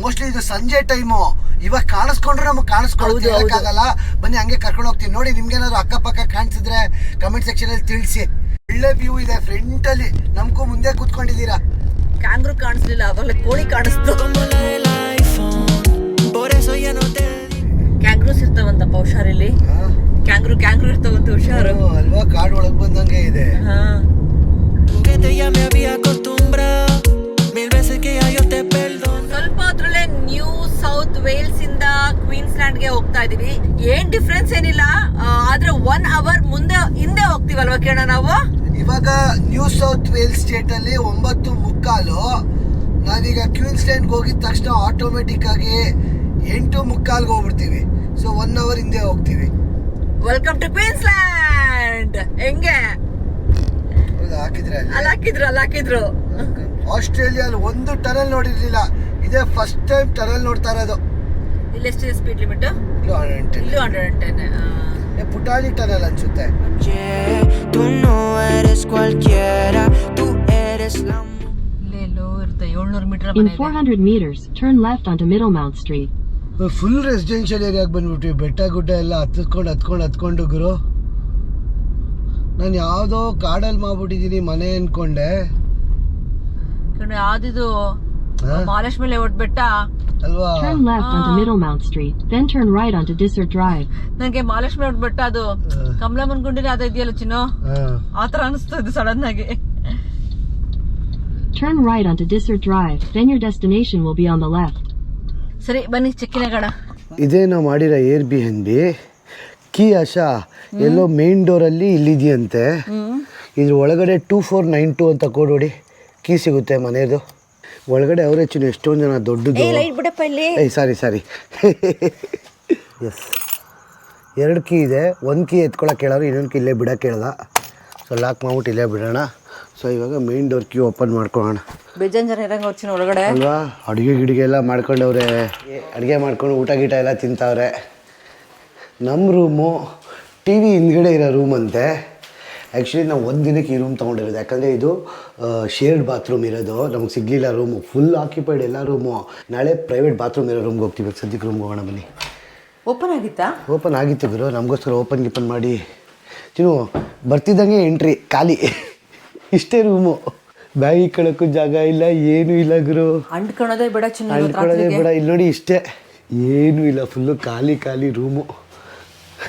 ಮೋಸ್ಟ್ಲಿ ಇದು ಸಂಜೆ ಟೈಮು. ಇವಾಗ ಕಾಣಿಸ್ಕೊಂಡ್ರೆ ನಮಗೆ ಕಾಣಿಸ್ಕೊಳ್ಳೋಕ್ಕಾಗಲ್ಲ. ಬನ್ನಿ ಹಂಗೆ ಕರ್ಕೊಂಡು ಹೋಗ್ತೀನಿ. ನೋಡಿ ನಿಮ್ಗೇನಾದ್ರು ಅಕ್ಕಪಕ್ಕ ಕಾಣಿಸಿದ್ರೆ ಕಮೆಂಟ್ ಸೆಕ್ಷನ್ ಅಲ್ಲಿ ತಿಳಿಸಿ. ಒಳ್ಳೆ ವ್ಯೂ ಇದೆ ಫ್ರಂಟ್ ಅಲ್ಲಿ. ನಮ್ಗೂ ಮುಂದೆ ಕೂತ್ಕೊಂಡಿದ್ದೀರಾ. ಕ್ಯಾಂಗ್ರೂ ಕಾಣಿಸ್ಲಿಲ್ಲ, ಅವಾಗಲೇ ಕೋಳಿ ಕಾಣಿಸ್ತು. ಕ್ಯಾಂಗ್ರೂಸ್ ಇರ್ತಾವಂತಪ್ಪ ಹುಷಾರಿಲ್ಲಿ. ಕ್ಯಾಂಗ್ರೂ ಇರ್ತಾವಂತ ಹುಷಾರು ಅಲ್ವಾ. ಕಾಡು ಒಳಗ್ ಬಂದಂಗೆ ಇದೆ. ಸ್ವಲ್ಪ ಹೊತ್ರಲ್ಲೇ ನ್ಯೂ ಸೌತ್ ವೇಲ್ಸ್ ಇಂದ ಕ್ವೀನ್ಸ್ಲ್ಯಾಂಡ್ಗೆ ಹೋಗ್ತಾ ಇದೀವಿ. ಏನ್ ಡಿಫ್ರೆನ್ಸ್ ಏನಿಲ್ಲ, ಆದ್ರೆ 1 ಅವರ್ ಹಿಂದೆ ಹೋಗ್ತೀವಲ್ವಾ ಕೇಳ ನಾವು. ಇವಾಗ ನ್ಯೂ ಸೌತ್ ವೇಲ್ಸ್ ಸ್ಟೇಟ್ ಅಲ್ಲಿ 9:15. ನಾವೀಗ ಕ್ವೀನ್ಸ್ಲ್ಯಾಂಡ್ಗೆ ಹೋಗಿದ ತಕ್ಷಣ ಆಟೋಮೆಟಿಕ್ ಆಗಿ 8:15 ಹೋಗ್ಬಿಡ್ತೀವಿ. ಸೊ 1 ಅವರ್ ಹಿಂದೆ ಹೋಗ್ತೀವಿ. Welcome to Queensland. ಹೆಂಗೆ ಹಾಕಿದ್ರು. ಆಸ್ಟ್ರೇಲಿಯಲ್ಲಿ ಒಂದು ಟನಲ್ ನೋಡಿರ್ಲಿಲ್ಲ. ಇದೇ ಫಸ್ಟ್ ಟೈಮ್ ಟನಲ್ ನೋಡ್ತಾ ಇರೋದು. ಇಲ್ಲಿ ಎಷ್ಟಿದೆ ಸ್ಪೀಡ್ ಲಿಮಿಟ್? ಇಲ್ಲೂ 110. ಪುಟಾಣಿ ಟನಲ್ ಅನ್ಸುತ್ತೆ. ಇಲ್ಲೆಲ್ಲೋ ಇರುತ್ತೆ 700 metre. In 400 meters, turn left onto Middlemount Street. Full residential ಏರಿಯಾಗೆ ಬಂದ್ಬಿಟ್ವಿ. ಬೆಟ್ಟ ಗುಡ್ಡ ಎಲ್ಲ ಹತ್ಕೊಂಡು ಗುರು. ನಾನು ಯಾವುದೋ ಕಾಡಲ್ಲಿ ಮಾಡ್ಬಿಟ್ಟಿದ್ದೀನಿ ಮನೆ ಅನ್ಕೊಂಡೆ. ಯಾವ್ದಿದು ಮಹಾಲಕ್ಷ್ಮಿ ಲೇಔಟ್ ಬೆಟ್ಟ ಅಲ್ವಾ? Turn left onto Middlemount Street, then turn right onto Dysart Drive. ನಂಗೆ ಮಹಾಲಕ್ಷ್ಮಿ ಲೇಔಟ್ ಬೆಟ್ಟ ಅದು ಕಮಲಮ್ಮನ್ ಗುಂಡಿನ ಅದ ಇದೆಯಲ್ಲ ಚಿನ್ನು, ಆತರ ಅನಿಸ್ತು ಸಡನ್ ಆಗಿ. Turn right onto Dysart Drive, then your destination will be on the left. ಸರಿ ಬನ್ನಿ ಚೆಕ್ಕಿನಗಡ. ಇದೇ ನಾವು ಮಾಡಿರೋ Airbnb. ಕೀ ಆಶಾ ಎಲ್ಲೋ ಮೇನ್ ಡೋರಲ್ಲಿ ಇಲ್ಲಿದೆಯಂತೆ. ಇದ್ರ ಒಳಗಡೆ 2492 ಅಂತ ಕೋಡ್ ಹೊಡಿ, ಕೀ ಸಿಗುತ್ತೆ ಮನೆಯದು. ಒಳಗಡೆ ಅವರೇ ಚಿನ್ನ ಎಷ್ಟೊಂದು ಜನ ದೊಡ್ಡದು. ಸಾರಿ ಎಸ್ 2 ಕೀ ಇದೆ. 1 ಕೀ ಎತ್ಕೊಳಕ್ಕೆ ಹೇಳೋರು, ಇನ್ನೊಂದು ಕೀ ಇಲ್ಲೇ ಬಿಡೋಕ್ಕೆ ಹೇಳ್ದ. ಸೊ ಲಾಕ್ ಮಾಡ್ಬಿಟ್ಟು ಇಲ್ಲೇ ಬಿಡೋಣ. ಸೊ ಇವಾಗ ಮೇನ್ ಡೋರ್ ಕೀ ಓಪನ್ ಮಾಡ್ಕೊಳ್ಳೋಣ. ಬೇಜಾನ್ ಜನ ಇರಂಗ వచ్చిನ ಒಳಗಡೆ ಅಲ್ವಾ? ಅಡುಗೆ ಎಲ್ಲ ಮಾಡ್ಕೊಂಡವ್ರೆ. ಅಡುಗೆ ಮಾಡ್ಕೊಂಡು ಊಟ ಗೀಟ ಎಲ್ಲ ತಿಂತವ್ರೆ. ನಮ್ಮ ರೂಮು TV ಹಿಂದ್ಗಡೆ ಇರೋ ರೂಮ್ ಅಂತೆ. ಆ್ಯಕ್ಚುಲಿ ನಾವು ಒಂದು ದಿನಕ್ಕೆ ಈ ರೂಮ್ ತೊಗೊಂಡಿರೋದು. ಯಾಕಂದರೆ ಇದು ಶೇರ್ಡ್ ಬಾತ್ರೂಮ್ ಇರೋದು. ನಮಗೆ ಸಿಗಲಿಲ್ಲ ರೂಮು, ಫುಲ್ ಆಕ್ಯುಪೈಡ್ ಎಲ್ಲ ರೂಮು. ನಾಳೆ ಪ್ರೈವೇಟ್ ಬಾತ್ರೂಮ್ ಇರೋ ರೂಮ್ಗೆ ಹೋಗ್ತೀವಿ. ಸದ್ಯಕ್ಕೆ ರೂಮ್ಗೆ ಹೋಗೋಣ ಬನ್ನಿ. ಓಪನ್ ಆಗಿತ್ತಾ? ಓಪನ್ ಆಗಿತ್ತು ಗುರು. ನಮಗೋಸ್ಕರ ಓಪನ್ ಮಾಡಿ ಚಿನ್ನು ಬರ್ತಿದ್ದಂಗೆ ಎಂಟ್ರಿ ಖಾಲಿ. ಇಷ್ಟೇ ರೂಮು. ಬ್ಯಾಗ್ ಇಕ್ಕೊಳ್ಳೋಕ್ಕೂ ಜಾಗ ಇಲ್ಲ, ಏನೂ ಇಲ್ಲ ಗುರು. ಅಂಟ್ಕೊಳ್ಳೋದೇ ಬೇಡ ಚಿನ್ನ, ಅಂಟ್ಕೊಳ್ಳೋದೇ ಬೇಡ. ಇಲ್ಲಿ ನೋಡಿ ಇಷ್ಟೇ, ಏನೂ ಇಲ್ಲ, ಫುಲ್ಲು ಖಾಲಿ ರೂಮು.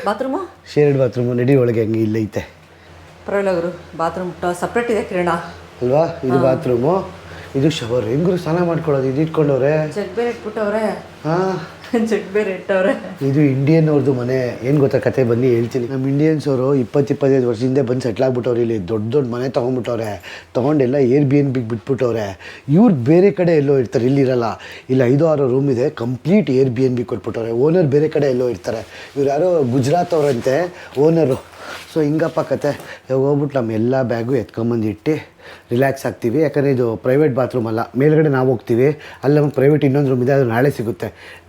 ಬಾತ್ರೂಮು ಶೇರ್ಡ್ ಬಾತ್ರೂಮು. ನಡಿ ಒಳಗೆ ಹಂಗೆ ಇಲ್ಲೈತೆ. ಪರವಾಗಿಲ್ಲ ಗುರು. ಬಾತ್ರೂಮ್ ಸಪ್ರೇಟ್ ಇದೆ ಕಿರಣ ಅಲ್ವಾ? ಇದು ಬಾತ್ರೂಮು, ಇದು ಶವರ್. ಹೆಂಗ್ರು ಸ್ನಾನ ಮಾಡ್ಕೊಳ್ಳೋದು. ಇದು ಇಟ್ಕೊಂಡವ್ರೆ, ಜಗ್ ಬೇರೆ ಇಟ್ಬಿಟ್ಟವ್ರೆ. ಹಾಂ, ಜಗ್ ಬೇರೆ ಇಟ್ಟವ್ರೆ. ಇದು ಇಂಡಿಯನ್ ಅವ್ರದ್ದು ಮನೆ. ಏನು ಗೊತ್ತಾ ಕತೆ, ಬನ್ನಿ ಹೇಳ್ತೀನಿ. ನಮ್ಮ ಇಂಡಿಯನ್ಸ್ ಅವರು 20-25 ವರ್ಷದಿಂದ ಬಂದು ಸೆಟ್ಲ್ ಆಗ್ಬಿಟ್ಟವ್ರೆ. ಇಲ್ಲಿ ದೊಡ್ಡ ಮನೆ ತೊಗೊಂಡ್ಬಿಟ್ಟವ್ರೆ. ತೊಗೊಂಡೆಲ್ಲ Airbnb ಬಿಟ್ಬಿಟ್ಟವ್ರೆ. ಇವ್ರು ಬೇರೆ ಕಡೆ ಎಲ್ಲೋ ಇರ್ತಾರೆ, ಇಲ್ಲಿರಲ್ಲ. ಇಲ್ಲಿ 5-6 ರೂಮ್ ಇದೆ, ಕಂಪ್ಲೀಟ್ Airbnb ಕೊಟ್ಬಿಟ್ಟವ್ರೆ. ಓನರ್ ಬೇರೆ ಕಡೆ ಎಲ್ಲೋ ಇರ್ತಾರೆ. ಇವ್ರು ಯಾರೋ ಗುಜರಾತ್ ಅವರಂತೆ ಓನರು. ಸೊ ಹಿಂಗಪ್ಪ ಕತೆ. ಇವಾಗ ಹೋಗ್ಬಿಟ್ಟು ನಮ್ಮ ಎಲ್ಲ ಬ್ಯಾಗು ಎತ್ಕೊಂಬಂದು ಇಟ್ಟು ರಿಲ್ಯಾಕ್ಸ್ ಆಗ್ತೀವಿ. ಯಾಕಂದರೆ ಇದು ಪ್ರೈವೇಟ್ ಬಾತ್ರೂಮ್ ಅಲ್ಲ, ಮೇಲ್ಗಡೆ ನಾವು ಹೋಗ್ತೀವಿ. ಅಲ್ಲಿ ನಮಗೆ ಪ್ರೈವೇಟ್ ಇನ್ನೊಂದು ರೂಮ್ ಇದೆ, ಅದು ನಾಳೆ ಸಿಗುತ್ತೆ.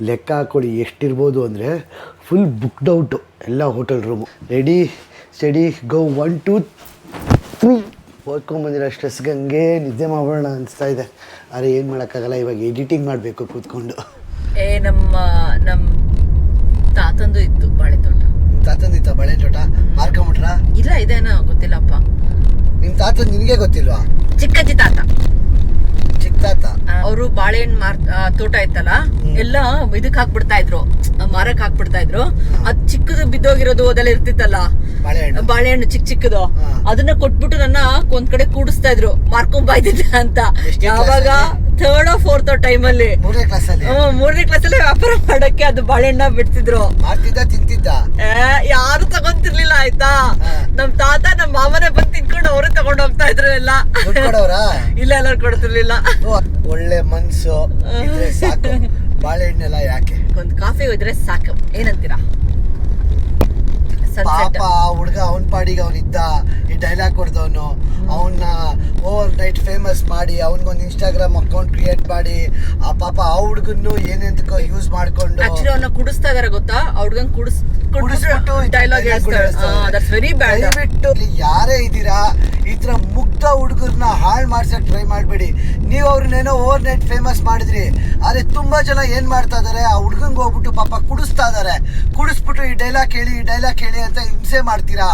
ಲೆಕ್ಕ ಹಾಕ್ಕೊಳ್ಳಿ ಎಷ್ಟಿರ್ಬೋದು ಅಂದರೆ ಫುಲ್ ಬುಕ್ಡ್ ಔಟು ಎಲ್ಲ ಹೋಟೆಲ್ ರೂಮು. ರೆಡಿ ಸ್ಟಡಿ ಗೋ 1 2 3. ಓದ್ಕೊಂಬಂದಿರೋ ಸ್ಟ್ರೆಸ್ಗೆ ಹಂಗೆ ನಿದ್ದೆ ಮಾಡೋಣ ಅನಿಸ್ತಾ ಇದೆ. ಆದರೆ ಏನು ಮಾಡೋಕ್ಕಾಗಲ್ಲ, ಇವಾಗ ಎಡಿಟಿಂಗ್ ಮಾಡಬೇಕು ಕೂತ್ಕೊಂಡು. ನಮ್ಮ ತಾತಂದು ಇತ್ತು ಬಾಳೆ ತೋಟ. ತಾತಂದಿತ್ತ ಬಾಳೆ ತೋಟ ಮಾರ್ಕೊಂಬಿಟ್ರ? ಇಲ್ಲ, ಇದೇನೋ ಗೊತ್ತಿಲ್ಲಪ್ಪ. ನಿಮ್ಮ ತಾತ ನಿನಗೆ ಗೊತ್ತಿಲ್ವಾ? ಚಿಕ್ಕಜ್ಜಿ ತಾತ, ಚಿಕ್ಕ ತಾತ ಅವರು ಬಾಳೆಹಣ್ಣು ತೋಟ ಇತ್ತಲ್ಲ, ಎಲ್ಲ ಇದಕ್ಕೆ ಹಾಕ್ಬಿಡ್ತಾ ಇದ್ರು, ಮಾರಕ್ ಹಾಕ್ಬಿಡ್ತಾ ಇದ್ರು. ಅದ್ ಚಿಕ್ಕದು ಬಿದ್ದೋಗಿರೋದು ಅದೆಲ್ಲ ಇರ್ತಿತ್ತಲ್ಲ, ಬಾಳೆಹಣ್ಣು. ಬಾಳೆಹಣ್ಣು ಚಿಕ್ಕ ಚಿಕ್ಕದು ಹಾ. ಅದನ್ನ ಕೊಟ್ಬಿಟ್ಟು ನನ್ನ ಒಂದ್ ಕಡೆ ಕೂಡಿಸ್ತಾ ಇದ್ರು ಮಾರ್ಕೊಂಡ್ ಬಾಯ್ದಿದ್ದೆ ಅಂತ. ಎಷ್ಟನೇ ಯಾವಾಗ ಥರ್ಡ್ ಫೋರ್ತ್ ಟೈಮ್ ಅಲ್ಲಿ 3ನೇ ಕ್ಲಾಸಲ್ಲಿ 3ನೇ ಕ್ಲಾಸಲ್ಲಿ ವ್ಯಾಪಾರ ಮಾಡಕ್ಕೆ ಅದು ಬಾಳೆಹಣ್ಣ ಬಿಡ್ತಿದ್ರು. ಮಾಡ್ತಿದ್ದ ತಿಂತಿದ್ದ. ಯಾರು ತಗೊಂತಿರ್ಲಿಲ್ಲ ಆಯ್ತಾ. ಹಾ. ನಮ್ ತಾತ ನಮ್ ಮಾಮನೇ ಬಂದ್ ತಿನ್ಕೊಂಡು ಅವರೇ ತಗೊಂಡ್ ಹೋಗ್ತಾ ಇದ್ರು ಎಲ್ಲ. ದುಡ್ಡು ಕೊಡೋರಾ? ಇಲ್ಲ ಎಲ್ಲರೂ ಕೊಡ್ತಿರ್ಲಿಲ್ಲ. ಒಳ್ಳೆ ಮನ್ಸು ಇದ್ರೆ ಸಾಕು. ಬಾಳೆಹಣ್ಣೆಲ್ಲ ಯಾಕೆ? ಒಂದ್ ಕಾಫಿ ಹೋದ್ರೆ ಸಾಕು. ಏನಂತೀರಾ? ಪಾಪ ಆ ಹುಡ್ಗ ಅವನ್ ಪಾಡಿಗೆ ಅವನಿದ್ದ, ಈ ಡೈಲಾಗ್ ಕೊಡ್ದವನು. ಅವನ್ನ ಓವರ್ ನೈಟ್ ಫೇಮಸ್ ಮಾಡಿ ಅವನ್ಗೊಂದು ಇನ್ಸ್ಟಾಗ್ರಾಮ್ ಅಕೌಂಟ್ ಕ್ರಿಯೇಟ್ ಮಾಡಿ ಆ ಪಾಪ ಆ ಹುಡ್ಗನ್ನು ಏನೇಂತಕ್ಕೋ ಯೂಸ್ ಮಾಡ್ಕೊಂಡು ಆಕ್ಚುಲಿ ಅವ್ನ ಕುಡಿಸ್ತಾ ಇದಾರೆ ಗೊತ್ತಾ. ಆ ಹುಡ್ಗನ್ ಕುಡಿಸ್ಬಿಟ್ಟು ಡೈಲಾಗ್ ದಟ್ಸ್ ವೆರಿ ಬ್ಯಾಡ್. ದಯವಿಟ್ಟು ಯಾರೇ ಇದ್ದೀರಾ ಈ ತರ ಮುಗ್ಧ ಹುಡುಗರನ್ನ ಹಾಳು ಮಾಡ್ಸಕ್ ಟ್ರೈ ಮಾಡ್ಬೇಡಿ. ನೀವು ಅವ್ರನ್ನೇನೋ ಓವರ್ ನೈಟ್ ಫೇಮಸ್ ಮಾಡಿದ್ರಿ, ಆದ್ರೆ ತುಂಬಾ ಜನ ಏನ್ ಮಾಡ್ತಾ ಇದಾರೆ, ಆ ಹುಡ್ಗಂಗ್ ಹೋಗ್ಬಿಟ್ಟು ಪಾಪ ಕುಡಿಸ್ತಾ ಇದಾರೆ. ಕುಡಿಸ್ಬಿಟ್ಟು ಈ ಡೈಲಾಗ್ ಹೇಳಿ ಅಂತ ಹಿಂಸೆ ಮಾಡ್ತೀರಾ.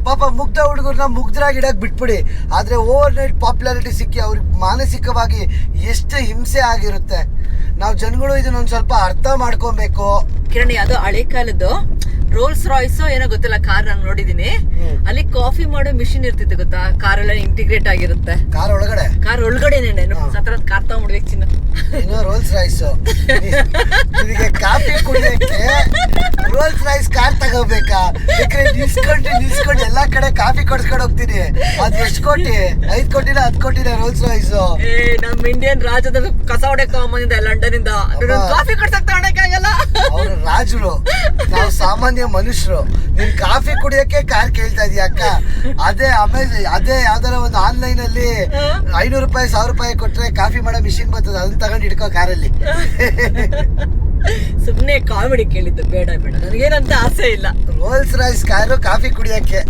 ಪಾಪ ಮುಗ್ಧ ಹುಡುಗರನ್ನ ಮುಗ್ಧರಾಗಿಡಕ್ ಬಿಟ್ಬಿಡಿ. ಆದ್ರೆ ಓವರ್ ನೈಟ್ ಪಾಪ್ಯುಲಾರಿಟಿ ಸಿಕ್ಕಿ ಅವ್ರಿಗೆ ಮಾನಸಿಕವಾಗಿ ಎಷ್ಟು ಹಿಂಸೆ ಆಗಿರುತ್ತೆ. ನಾವು ಜನಗಳು ಇದನ್ನೊಂದ್ ಸ್ವಲ್ಪ ಅರ್ಥ ಮಾಡ್ಕೊಬೇಕು. ಕಿರಣಿ, ಅದು ಹಳೆ ಕಾಲದ್ದು ರೋಲ್ಸ್ ರಾಯ್ಸ್ ಏನೋ ಗೊತ್ತಿಲ್ಲ ಕಾರ್ ನಾನು ನೋಡಿದೀನಿ. ಅಲ್ಲಿ ಕಾಫಿ ಮಾಡೋ ಮಿಷಿನ್ ಇರ್ತಿತ್ತು ಗೊತ್ತಾ. ಕಾರ್ ಎಲ್ಲ ಇಂಟಿಗ್ರೇಟ್ ಆಗಿರುತ್ತೆ. ಕಾರ್ ಒಳಗಡೆ ಕಾರ್ ಒಳಗಡೆನೆ ಸತ್ರ ಕಾರ್ ತಗೊಂಡ್ಬಿಡ್ಬೇಕು ಚಿನ್ನ. ಏನೋ ರೋಲ್ಸ್ ರಾಯ್ಸ್ ನಿನಗೆ ಕಾಫಿ ಕುಡಿಯಕ್ಕೆ ರೋಲ್ಸ್ ರಾಯ್ಸ್ ಕಾರ್ ತಗೋಬೇಕಾ? ಯಾಕಂದ್ರೆ ನಿಲ್ಸ್ಕೊಂಡು ಎಲ್ಲಾ ಕಡೆ ಕಾಫಿ ಕೊಡ್ಸ್ಕೊಂಡು ಹೋಗ್ತೀನಿ. ಅದ್ ಎಷ್ಟು ಕೋಟಿ? 5 ಕೋಟಿನ 10 ಕೋಟಿನ ರೋಲ್ಸ್ ರಾಯ್ಸ್? ನಮ್ ಇಂಡಿಯನ್ ರಾಜ್ಯದ ಕಸ ಹೊಡೆಕ್ ತಗೊಂಬಂದಿದ್ದೆ ಲಂಡನ್ ಇಂದ. ಕಾಫಿ ಕೊಡ್ಸಕ್ ತಗೊಳಕ್ ಆಗಲ್ಲ. ಅವ್ರು ರಾಜರು, ನಾವು ಸಾಮಾನ್ಯ ಮನುಷ್ಯರು. ನೀನ್ ಕಾಫಿ ಕುಡಿಯಕ್ಕೆ ಕಾರ್ ಕೇಳ್ತಾ ಇದೀಯ ಅಕ್ಕ? ಅದೇ ಅದೇ ಯಾವ್ದಾರ ಒಂದು ಆನ್ಲೈನ್ ಅಲ್ಲಿ 500 ರೂಪಾಯಿ 1000 ರೂಪಾಯಿ ಕೊಟ್ರೆ ಕಾಫಿ ಮಾಡೋ ಮಿಷಿನ್ ಬರ್ತದೆ, ಅದನ್ನ ತಗೊಂಡು ಇಟ್ಕೋ ಕಾರಲ್ಲಿ. ಸುಮ್ನೆ ಕಾಮಿಡಿ ಕೇಳಿದ್ದು, ಬೇಡ ಬೇಡ, ನನಗೇನಂತ ಆಸೆ ಇಲ್ಲ. ರೋಲ್ಸ್ ರಾಯ್ಸ್ ಕಾರು ಕಾಫಿ ಕುಡಿಯಕ್ಕೆ.